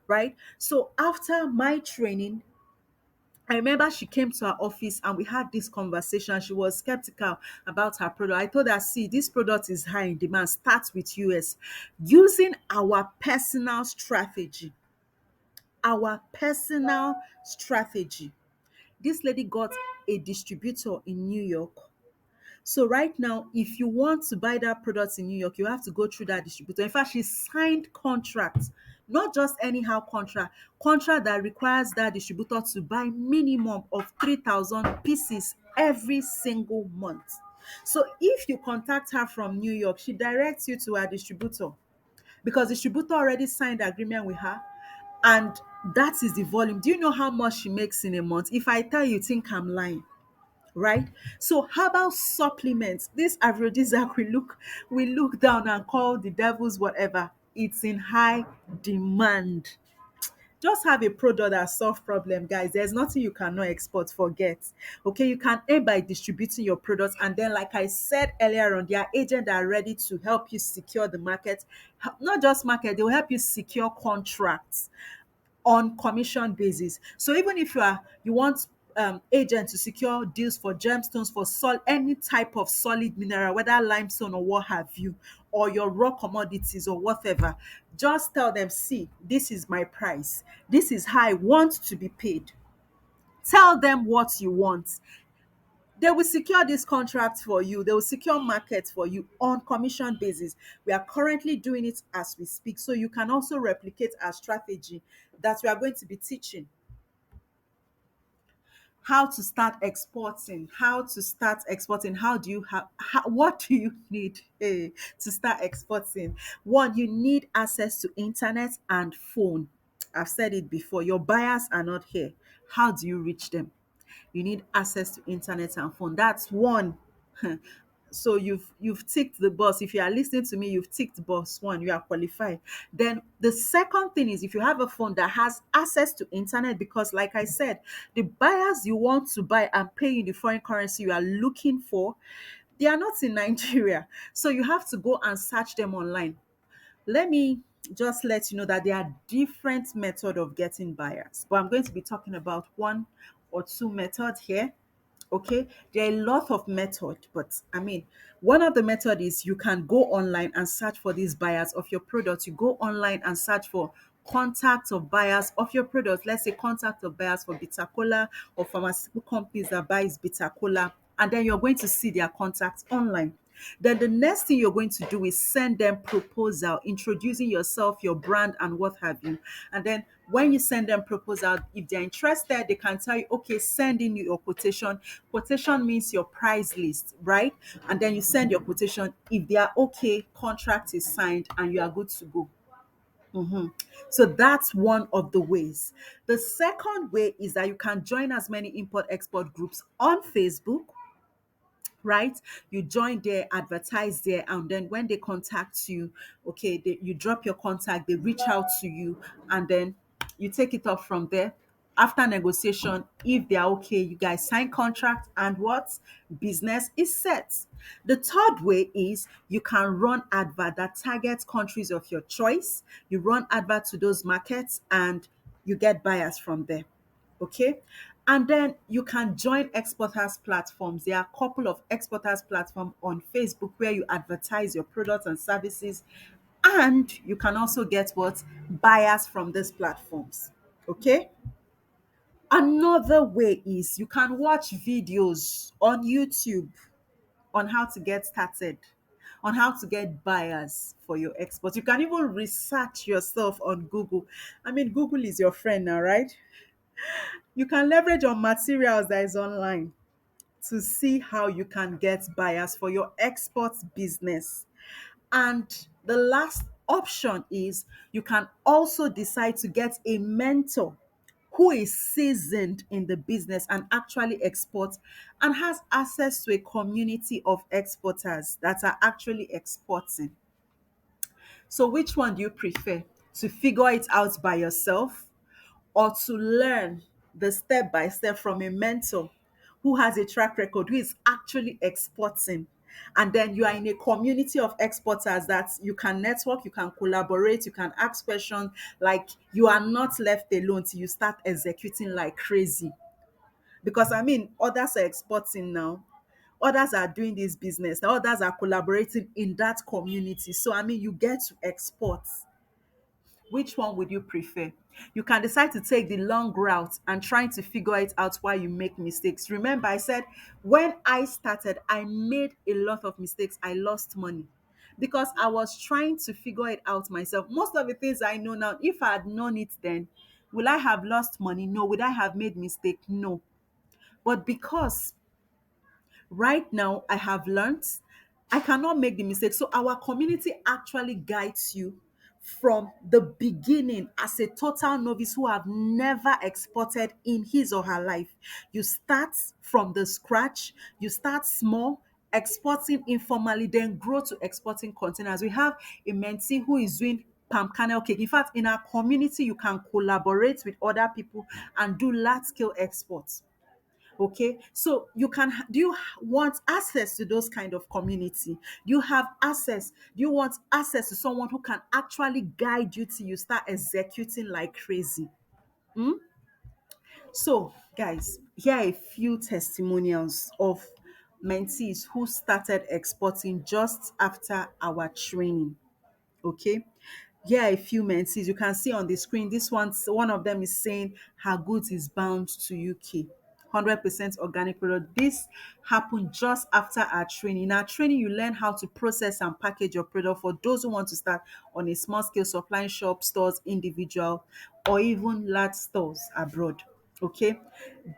right? So after my training, I remember she came to our office and we had this conversation. She was skeptical about her product. I told her, see, this product is high in demand. Start with US. Using our personal strategy. Our personal strategy. This lady got a distributor in New York. So right now, if you want to buy that product in New York, you have to go through that distributor. In fact, she signed contracts, not just anyhow contract that requires that distributor to buy minimum of 3,000 pieces every single month. So if you contact her from New York, she directs you to her distributor because distributor already signed agreement with her, and that is the volume. Do you know how much she makes in a month? If I tell you, think I'm lying, right? So herbal supplements, this aphrodisiac we look down and call the devil's whatever, it's in high demand. Just have a product that solve problem, guys. There's nothing you cannot export, forget. Okay, you can earn by distributing your products, and then like I said earlier on, there are agents that are ready to help you secure the market. Not just market, they will help you secure contracts on commission basis. So even if you want agent to secure deals for gemstones, for any type of solid mineral, whether limestone or what have you, or your raw commodities or whatever, just tell them, see, this is my price, this is how I want to be paid. Tell them what you want. They will secure this contract for you. They will secure markets for you on commission basis. We are currently doing it as we speak. So you can also replicate our strategy that we are going to be teaching. How to start exporting, how do you have, what do you need to start exporting? One, you need access to internet and phone. I've said it before, your buyers are not here. How do you reach them? You need access to internet and phone. That's one. So you've ticked the box. If you are listening to me, you've ticked box one, you are qualified. Then the second thing is, if you have a phone that has access to internet, because like I said, the buyers you want to buy and pay in the foreign currency you are looking for, they are not in Nigeria. So you have to go and search them online. Let me just let you know that there are different methods of getting buyers, but I'm going to be talking about one or two methods here. Okay, there are a lot of method, but I mean, one of the method is you can go online and search for these buyers of your product. You go online and search for contact of buyers of your product. Let's say contact of buyers for bitter cola, or pharmaceutical companies that buys bitter cola, and then you're going to see their contacts online. Then the next thing you're going to do is send them proposal, introducing yourself, your brand, and what have you. And then when you send them proposal, if they're interested, they can tell you, okay, send in your quotation. Quotation means your price list, right? And then you send your quotation. If they are okay, contract is signed and you are good to go. Mhm. So that's one of the ways. The second way is that you can join as many import export groups on Facebook, right? You join there, advertise there, and then when they contact you, okay, you drop your contact, they reach out to you, and then you take it off from there. After negotiation, if they are okay, you guys sign contract, and what? Business is set. The third way is you can run advert that targets countries of your choice. You run advert to those markets and you get buyers from there. Okay, and then you can join exporters platforms. There are a couple of exporters platform on Facebook where you advertise your products and services, and you can also get what? Buyers from these platforms. Okay, another way is you can watch videos on YouTube on how to get started, on how to get buyers for your export. You can even research yourself on Google. I mean, Google is your friend now, right? You can leverage on materials that is online to see how you can get buyers for your export business. And the last option is you can also decide to get a mentor who is seasoned in the business and actually exports and has access to a community of exporters that are actually exporting. So which one do you prefer? To figure it out by yourself, or to learn the step by step from a mentor who has a track record, who is actually exporting? And then you are in a community of exporters that you can network, you can collaborate, you can ask questions. Like, you are not left alone till you start executing like crazy. Because I mean, others are exporting now, others are doing this business now, others are collaborating in that community. So I mean, you get to export. Which one would you prefer? You can decide to take the long route and trying to figure it out while you make mistakes. Remember, I said when I started, I made a lot of mistakes. I lost money because I was trying to figure it out myself. Most of the things I know now, if I had known it then, will I have lost money? No. Would I have made mistake? No. But because right now I have learned, I cannot make the mistake. So our community actually guides you from the beginning as a total novice who have never exported in his or her life. You start from the scratch, you start small, exporting informally, then grow to exporting containers. We have a mentee who is doing palm kernel cake. In fact, in our community, you can collaborate with other people and do large scale exports. Okay, so you can do you want access to those kind of community? Do you have access? Do you want access to someone who can actually guide you till you start executing like crazy? So, guys, here are a few testimonials of mentees who started exporting just after our training. Okay, here are a few mentees you can see on the screen. One of them is saying her goods is bound to UK, 100% organic product. This happened just after our training. In our training, you learn how to process and package your product for those who want to start on a small scale, supplying shop, stores, individual, or even large stores abroad. Okay,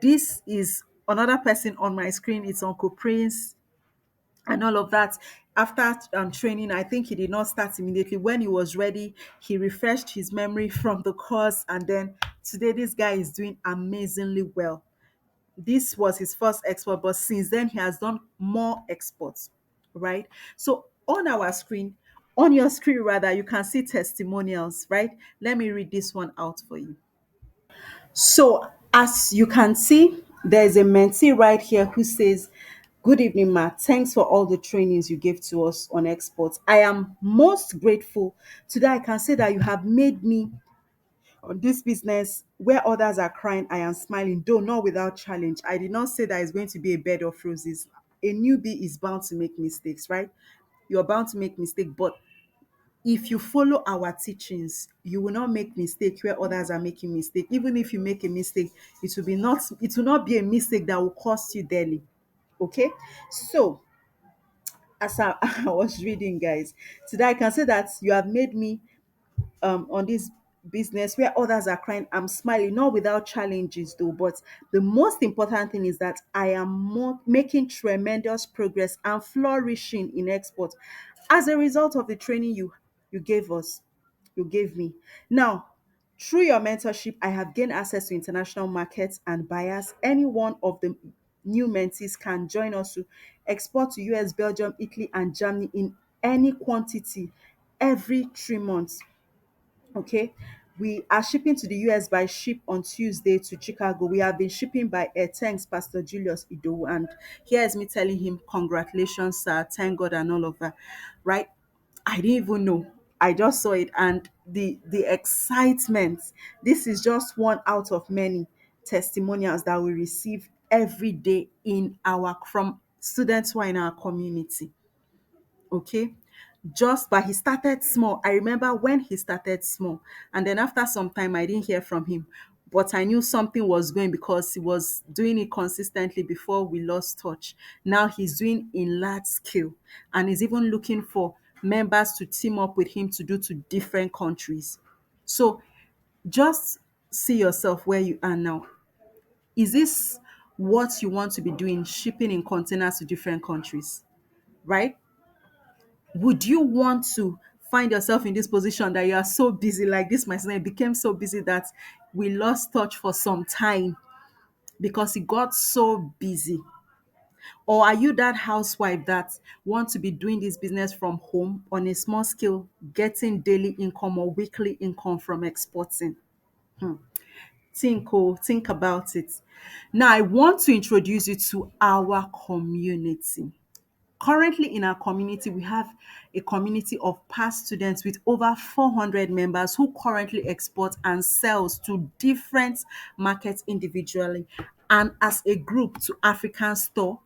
this is another person on my screen. It's Uncle Prince and all of that. After training, I think he did not start immediately. When he was ready, he refreshed his memory from the course, and then today this guy is doing amazingly well. This was his first export, but since then he has done more exports, right? So on your screen rather, you can see testimonials, right? Let me read this one out for you. So, as you can see, there's a mentee right here who says, "Good evening, Matt. Thanks for all the trainings you gave to us on exports. I am most grateful. Today, I can say that you have made me on this business where others are crying, I am smiling, though not without challenge. I did not say that it's going to be a bed of roses. A newbie is bound to make mistakes, right? You're bound to make mistakes, but if you follow our teachings, you will not make mistake where others are making mistake. Even if you make a mistake, it will not be a mistake that will cost you dearly. Okay, so as I was reading, guys, today I can say that you have made me on this business where others are crying, I'm smiling, not without challenges though. But the most important thing is that I am making tremendous progress and flourishing in export as a result of the training you gave us, you gave me. Now, through your mentorship, I have gained access to international markets and buyers. Any one of the new mentees can join us to export to US, Belgium, Italy, and Germany in any quantity every 3 months. Okay, we are shipping to the US by ship on Tuesday to Chicago. We have been shipping by air. Thanks, Pastor Julius Ido. And here's me telling him, congratulations, sir. Thank God and all of that. Right? I didn't even know. I just saw it, and the excitement. This is just one out of many testimonials that we receive every day in our from students who are in our community. Okay, just but he started small. I remember when he started small, and then after some time I didn't hear from him, but I knew something was going because he was doing it consistently before we lost touch. Now he's doing in large scale, and he's even looking for members to team up with him to do to different countries. So just see yourself where you are now. Is this what you want to be doing, shipping in containers to different countries, right? Would you want to find yourself in this position that you are so busy like this? My son became so busy that we lost touch for some time because he got so busy. Or are you that housewife that wants to be doing this business from home on a small scale, getting daily income or weekly income from exporting? Think about it. Now I want to introduce you to our community. Currently in our community, we have a community of past students with over 400 members who currently export and sells to different markets individually and as a group to African store.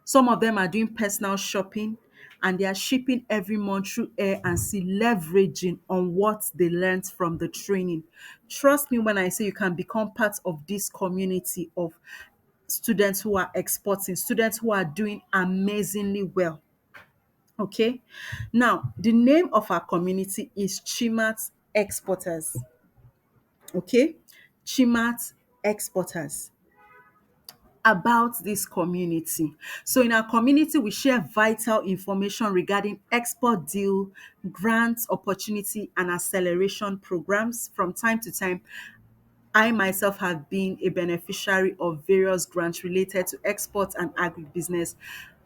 Some of them are doing personal shopping, and they are shipping every month through air and sea, leveraging on what they learned from the training. Trust me when I say you can become part of this community of students who are exporting, students who are doing amazingly well. Okay. Now, the name of our community is Chimat Exporters. Okay. Chimat Exporters. About this community. So in our community, we share vital information regarding export deal, grants, opportunity, and acceleration programs. From time to time, I myself have been a beneficiary of various grants related to export and agribusiness.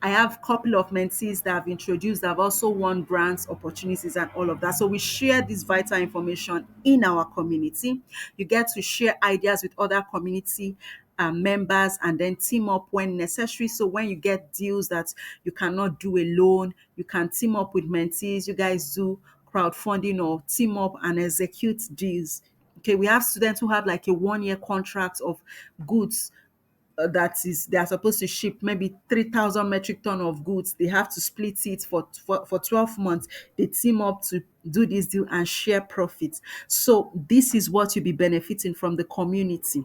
I have a couple of mentees that have introduced that have also won grants, opportunities, and all of that. So we share this vital information in our community. You get to share ideas with other community members and then team up when necessary. So when you get deals that you cannot do alone, you can team up with mentees. You guys do crowdfunding or team up and execute deals. Okay, we have students who have like a 1 year contract of goods that is they are supposed to ship maybe 3,000 metric ton of goods. They have to split it for 12 months. They team up to do this deal and share profits. So this is what you'll be benefiting from the community.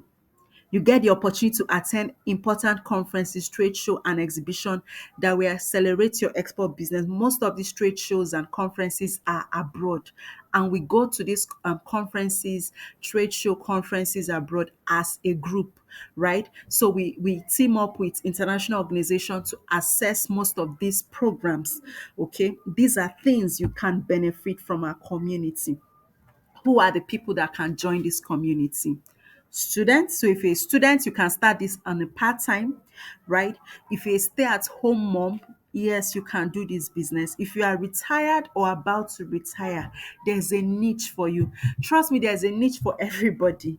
You get the opportunity to attend important conferences, trade show, and exhibition that will accelerate your export business. Most of these trade shows and conferences are abroad, and we go to these conferences, trade show conferences abroad as a group, right? So we team up with international organizations to assess most of these programs. Okay, these are things you can benefit from our community. Who are the people that can join this community? Students. So if you're a student, you can start this on a part-time, right? If you're a stay-at-home mom, yes, you can do this business. If you are retired or about to retire, there's a niche for you. Trust me, there's a niche for everybody.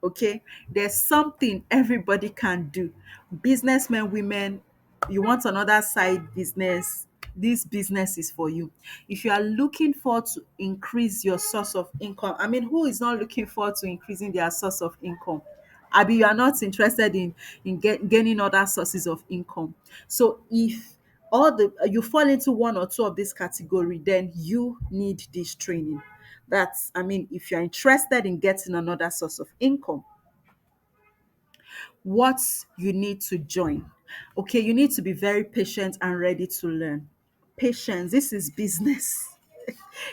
Okay, there's something everybody can do. Businessmen, women, you want another side business, this business is for you. If you are looking forward to increase your source of income, I mean, who is not looking forward to increasing their source of income? Abi, you are not interested in gaining other sources of income. So if all the you fall into one or two of this category, then you need this training. That's, I mean, if you're interested in getting another source of income, what you need to join. Okay, you need to be very patient and ready to learn. Patience, this is business.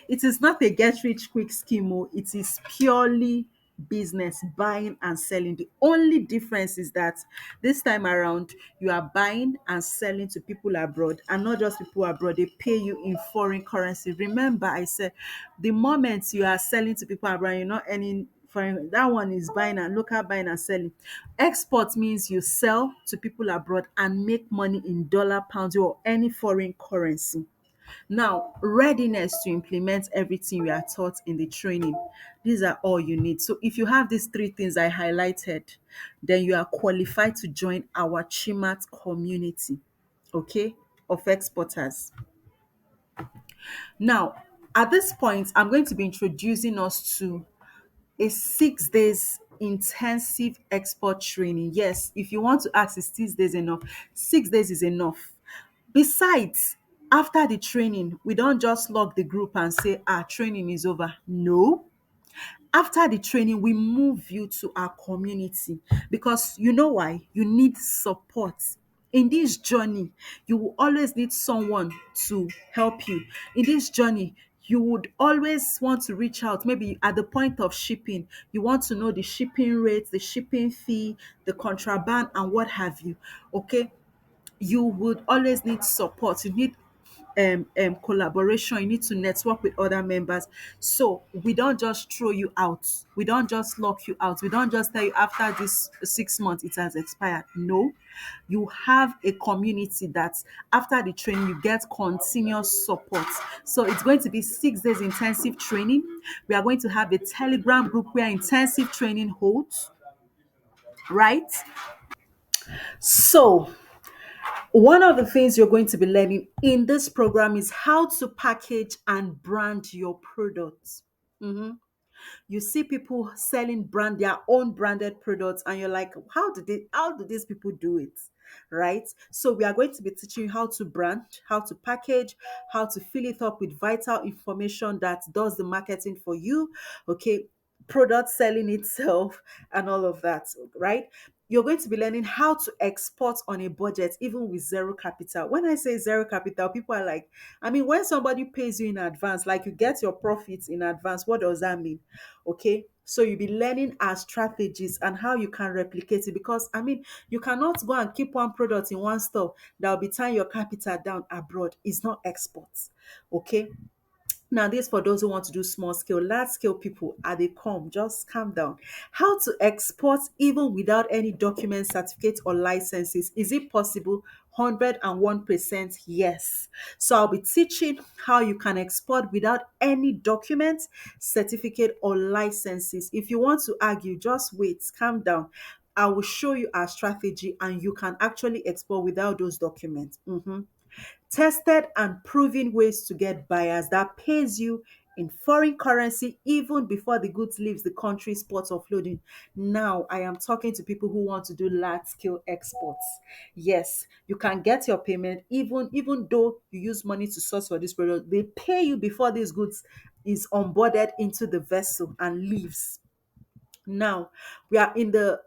It is not a get rich quick scheme. Oh, it is purely business, buying and selling. The only difference is that this time around, you are buying and selling to people abroad, and not just people abroad, they pay you in foreign currency. Remember, I said the moment you are selling to people abroad, you're not earning foreign. That one is buying and local buying and selling. Export means you sell to people abroad and make money in dollar, pounds, or any foreign currency. Now, readiness to implement everything we are taught in the training. These are all you need. So if you have these three things I highlighted, then you are qualified to join our Chimat community, okay, of exporters. Now, at this point, I'm going to be introducing us to a 6 days intensive export training. Yes, if you want to ask, is 6 days enough? 6 days is enough. Besides, after the training, we don't just log the group and say, training is over. No. After the training, we move you to our community because you know why? You need support. In this journey, you will always need someone to help you. In this journey, you would always want to reach out. Maybe at the point of shipping, you want to know the shipping rates, the shipping fee, the contraband, and what have you. Okay, you would always need support. You need collaboration. You need to network with other members. So we don't just throw you out. We don't just lock you out. We don't just tell you after this 6 months it has expired. No, you have a community that after the training you get continuous support. So it's going to be 6 days intensive training. We are going to have a Telegram group where intensive training holds, right? So one of the things you're going to be learning in this program is how to package and brand your products. Mhm. You see people selling their own branded products, and you're like, how do these people do it? Right? So we are going to be teaching you how to brand, how to package, how to fill it up with vital information that does the marketing for you. Okay, product selling itself and all of that, right? You're going to be learning how to export on a budget, even with zero capital. When I say zero capital, people are like, I mean, when somebody pays you in advance, like you get your profits in advance, what does that mean? Okay, so you'll be learning our strategies and how you can replicate it, because I mean, you cannot go and keep one product in one store that will be tying your capital down abroad. It's not exports. Okay, now, this for those who want to do small scale, large scale people, are they come? Just calm down. How to export even without any document, certificate, or licenses? Is it possible? 101% yes. So I'll be teaching how you can export without any documents, certificate, or licenses. If you want to argue, just wait, calm down. I will show you our strategy and you can actually export without those documents. Tested and proven ways to get buyers that pays you in foreign currency even before the goods leaves the country's ports of loading. Now, I am talking to people who want to do large scale exports. Yes, you can get your payment even though you use money to source for this product. They pay you before these goods is onboarded into the vessel and leaves. Now, we are in the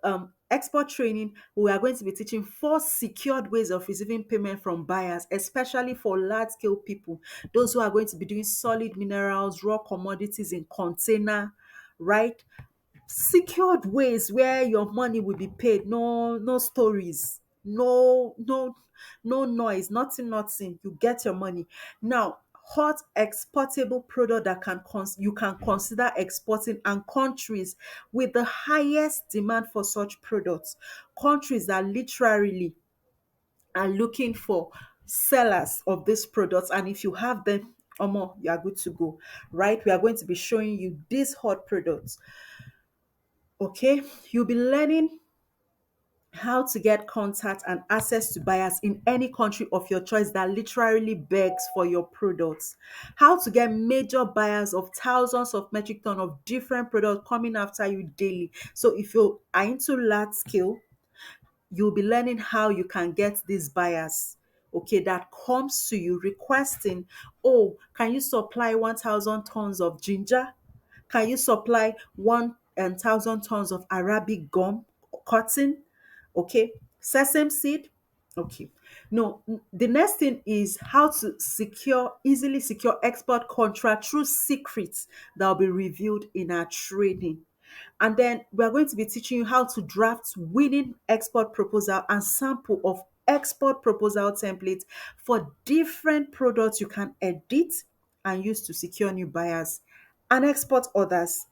export training. We are going to be teaching 4 secured ways of receiving payment from buyers, especially for large scale people, those who are going to be doing solid minerals, raw commodities in container, right? Secured ways where your money will be paid. No stories, no noise, nothing. You get your money. Now, hot exportable product that you can consider exporting, and countries with the highest demand for such products, countries that literally are looking for sellers of these products. And if you have them, omo, you are good to go, right? We are going to be showing you these hot products. Okay, you'll be learning how to get contact and access to buyers in any country of your choice that literally begs for your products. How to get major buyers of thousands of metric ton of different products coming after you daily. So if you are into large scale, you'll be learning how you can get these buyers, okay, that comes to you requesting, oh, can you supply 1,000 tons of ginger? Can you supply 1,000 tons of Arabic gum, cotton? Okay, sesame seed. Okay. No, the next thing is how to easily secure export contract through secrets that will be revealed in our training. And then we are going to be teaching you how to draft winning export proposal and sample of export proposal templates for different products you can edit and use to secure new buyers and export orders.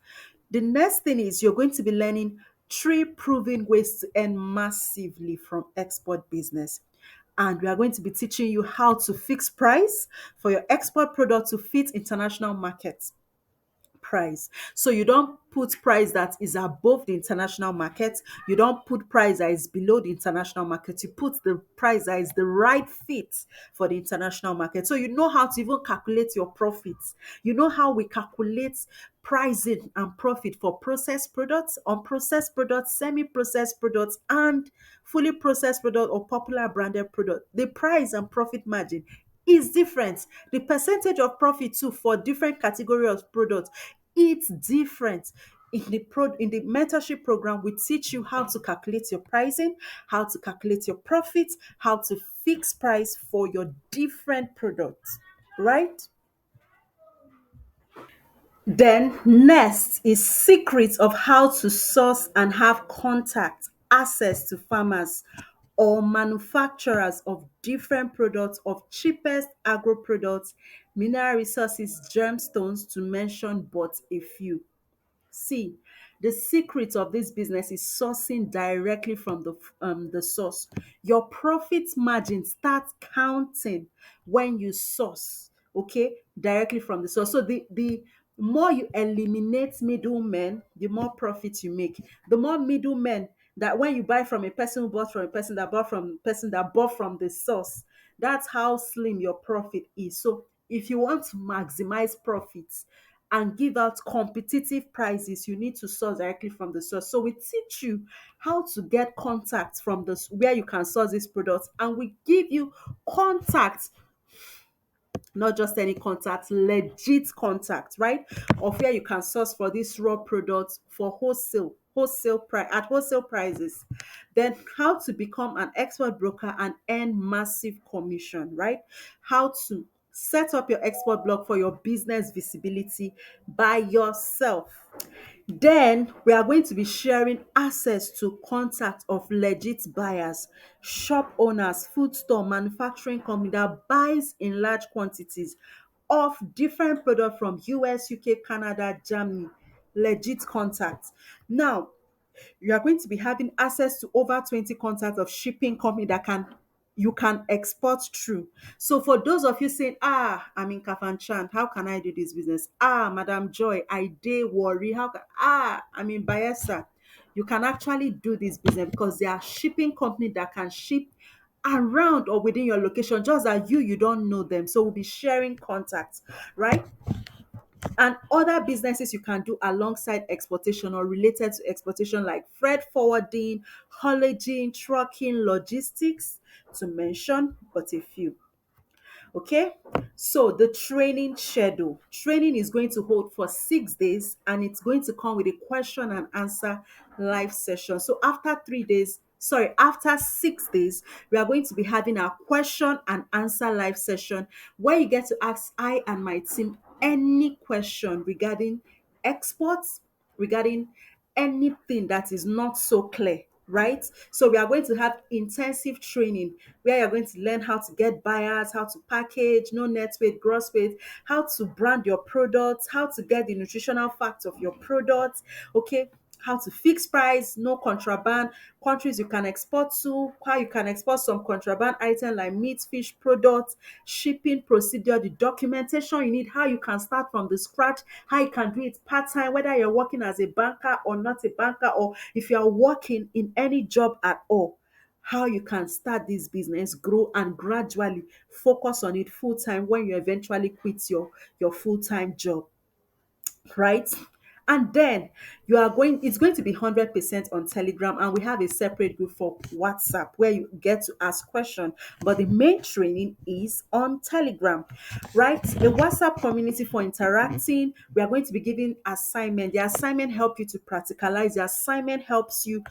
The next thing is you're going to be learning 3 proven ways to earn massively from export business. And we are going to be teaching you how to fix price for your export product to fit international markets price. So you don't put price that is above the international market. You don't put price that is below the international market. You put the price that is the right fit for the international market. So you know how to even calculate your profits. You know how we calculate pricing and profit for processed products, unprocessed products, semi-processed products, and fully processed product or popular branded product. The price and profit margin is different. The percentage of profit too for different category of products, it's different. In the mentorship program, we teach you how to calculate your pricing, how to calculate your profits, how to fix price for your different products, right? Then next is secrets of how to source and have contact access to farmers or manufacturers of different products of cheapest agro products, mineral resources, gemstones, to mention but a few. See, the secret of this business is sourcing directly from the source. Your profit margin starts counting when you source, okay, directly from the source. So the more you eliminate middlemen, the more profit you make. The more middlemen, that when you buy from a person who bought from a person that bought from a person that bought from the source, that's how slim your profit is. So if you want to maximize profits and give out competitive prices, you need to source directly from the source. So we teach you how to get contacts from this where you can source these products, and we give you contacts, not just any contact, legit contact, right? Of where you can source for these raw products for wholesale price at wholesale prices. Then how to become an export broker and earn massive commission, right? How to set up your export blog for your business visibility by yourself. Then we are going to be sharing access to contact of legit buyers, shop owners, food store, manufacturing company that buys in large quantities of different products from US, UK, Canada, Germany, legit contacts. Now, you are going to be having access to over 20 contacts of shipping company that can you can export through. So for those of you saying, I'm in Kafanchan, how can I do this business? Madam Joy, I dey worry. How can I'm in Bayelsa. You can actually do this business because there are shipping company that can ship around or within your location, just that you don't know them. So we'll be sharing contacts, right? And other businesses you can do alongside exportation or related to exportation, like freight forwarding, haulaging, trucking, logistics, to mention but a few. Okay, so the training schedule. Training is going to hold for 6 days and it's going to come with a question and answer live session. So after 6 days, we are going to be having a question and answer live session where you get to ask I and my team any question regarding exports, regarding anything that is not so clear, right? So we are going to have intensive training where you're going to learn how to get buyers, how to package, no net weight, gross weight, how to brand your products, how to get the nutritional facts of your products, okay? How to fix price, no contraband, countries you can export to, how you can export some contraband item like meat, fish products, shipping procedure, the documentation you need, how you can start from the scratch, how you can do it part-time, whether you're working as a banker or not a banker, or if you are working in any job at all, how you can start this business, grow and gradually focus on it full-time when you eventually quit your full-time job, right? And then it's going to be 100% on Telegram, and we have a separate group for WhatsApp where you get to ask questions. But the main training is on Telegram, right? A WhatsApp community for interacting. We are going to be giving assignment. The assignment help you to practicalize. The assignment helps you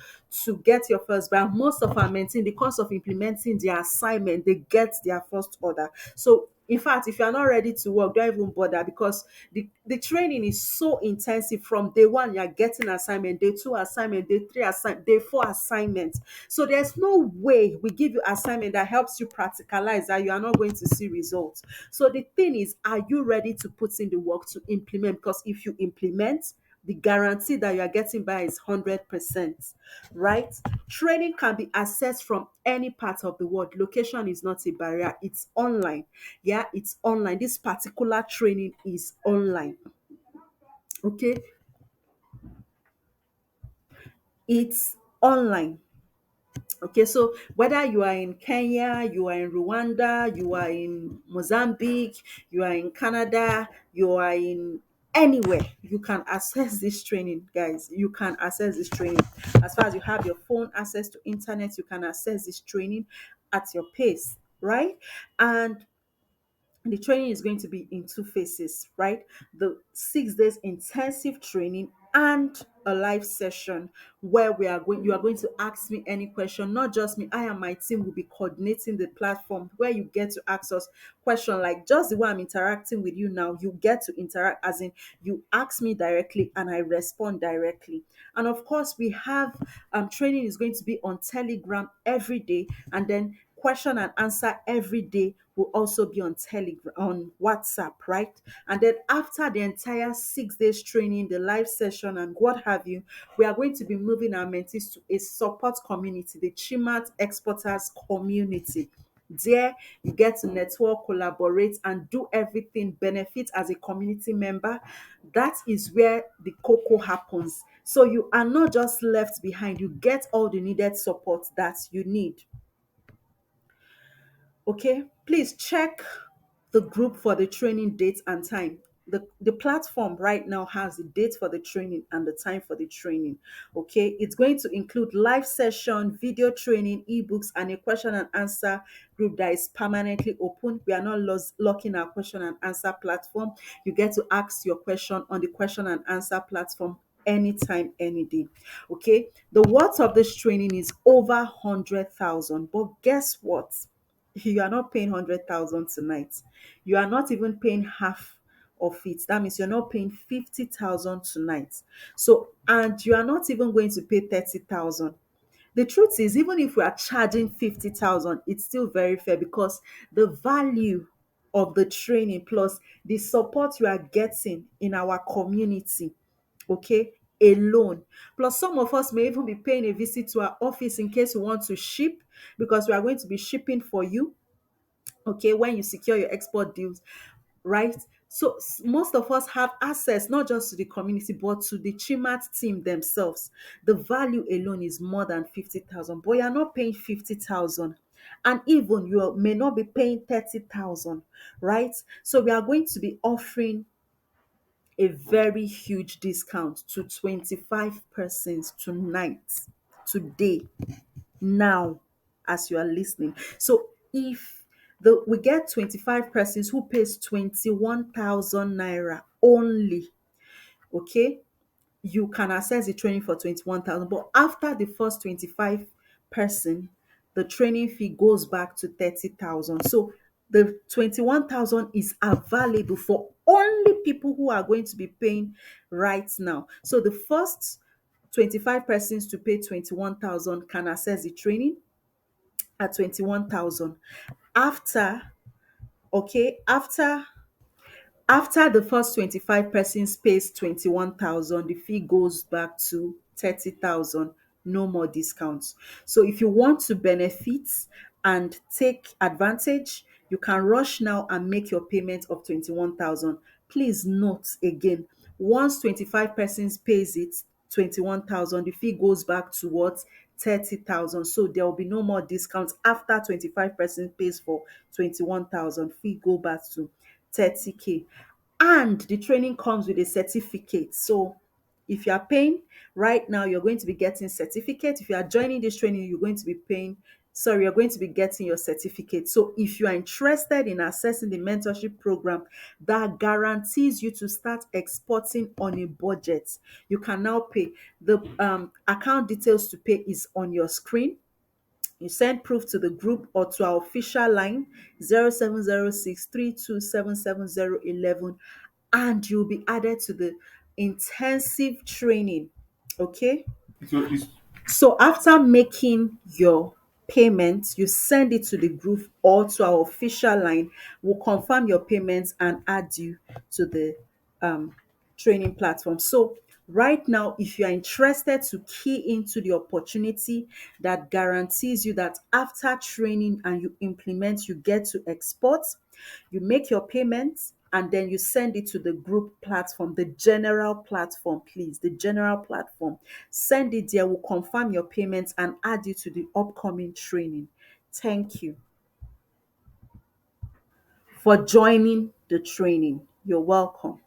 to get your first buy. Most of our mentees, in the course of implementing their assignment, they get their first order. So in fact, if you are not ready to work, don't even bother, because the training is so intensive. From day one, you are getting assignment, day two assignment, day three assignment, day four assignment. So there's no way we give you assignment that helps you practicalize that you are not going to see results. So the thing is, are you ready to put in the work to implement? Because if you implement, the guarantee that you are getting by is 100%, right? Training can be accessed from any part of the world. Location is not a barrier. It's online. Yeah, it's online. This particular training is online. Okay, it's online. Okay, so whether you are in Kenya, you are in Rwanda, you are in Mozambique, you are in Canada, you are in anywhere, you can access this training, guys. You can access this training. As far as you have your phone access to internet, you can access this training at your pace, right? And the training is going to be in two phases, right? The 6 days intensive training and a live session where you are going to ask me any question. Not just me, I and my team will be coordinating the platform where you get to ask us question, like just the way I'm interacting with you now. You get to interact, as in you ask me directly and I respond directly. And of course, we have training is going to be on Telegram every day, and then question and answer every day will also be on Telegram, on WhatsApp, right? And then after the entire 6 days training, the live session and what have you, we are going to be moving our mentees to a support community, the Chimat Exporters Community. There, you get to network, collaborate, and do everything, benefit as a community member. That is where the cocoa happens. So you are not just left behind, you get all the needed support that you need. Okay, please check the group for the training date and time. The platform right now has the date for the training and the time for the training. Okay, it's going to include live session, video training, ebooks, and a question and answer group that is permanently open. We are not locking our question and answer platform. You get to ask your question on the question and answer platform anytime, any day. Okay, the worth of this training is over 100,000. But guess what? You are not paying 100,000 tonight. You are not even paying half of it. That means you're not paying 50,000 tonight. So, and you are not even going to pay 30,000. The truth is, even if we are charging 50,000, it's still very fair, because the value of the training plus the support you are getting in our community, okay, alone. Plus, some of us may even be paying a visit to our office in case we want to ship, because we are going to be shipping for you, okay, when you secure your export deals, right? So most of us have access not just to the community but to the Chimat team themselves. The value alone is more than 50,000, but you're not paying 50,000. And even you may not be paying 30,000, right? So we are going to be offering a very huge discount to 25 persons tonight, today, now, as you are listening. So if we get 25 persons who pays 21,000 naira only, okay, you can access the training for 21,000. But after the first 25 person, the training fee goes back to 30,000. So the 21,000 is available for only people who are going to be paying right now. So the first 25 persons to pay 21,000 can access the training at 21,000. After, okay, after the first 25 persons pays 21,000, the fee goes back to 30,000, no more discounts. So if you want to benefit and take advantage, you can rush now and make your payment of 21,000. Please note again, once 25 persons pays it, 21,000, the fee goes back to what? 30,000. So there will be no more discounts after 25 persons pays for 21,000. Fee go back to 30K. And the training comes with a certificate. So if you are paying right now, you're going to be getting certificate. If you are joining this training, you're going to be paying, sorry, you're going to be getting your certificate. So if you are interested in accessing the mentorship program that guarantees you to start exporting on a budget, you can now pay. The account details to pay is on your screen. You send proof to the group or to our official line 0706 3277 011, and you'll be added to the intensive training. Okay. So it's So after making your payment, you send it to the group or to our official line. We'll confirm your payments and add you to the um, training platform. So right now, if you are interested to key into the opportunity that guarantees you that after training and you implement, you get to export, you make your payments and then you send it to the group platform, the general platform, please, the general platform. Send it there, we'll confirm your payments and add you to the upcoming training. Thank you for joining the training. You're welcome.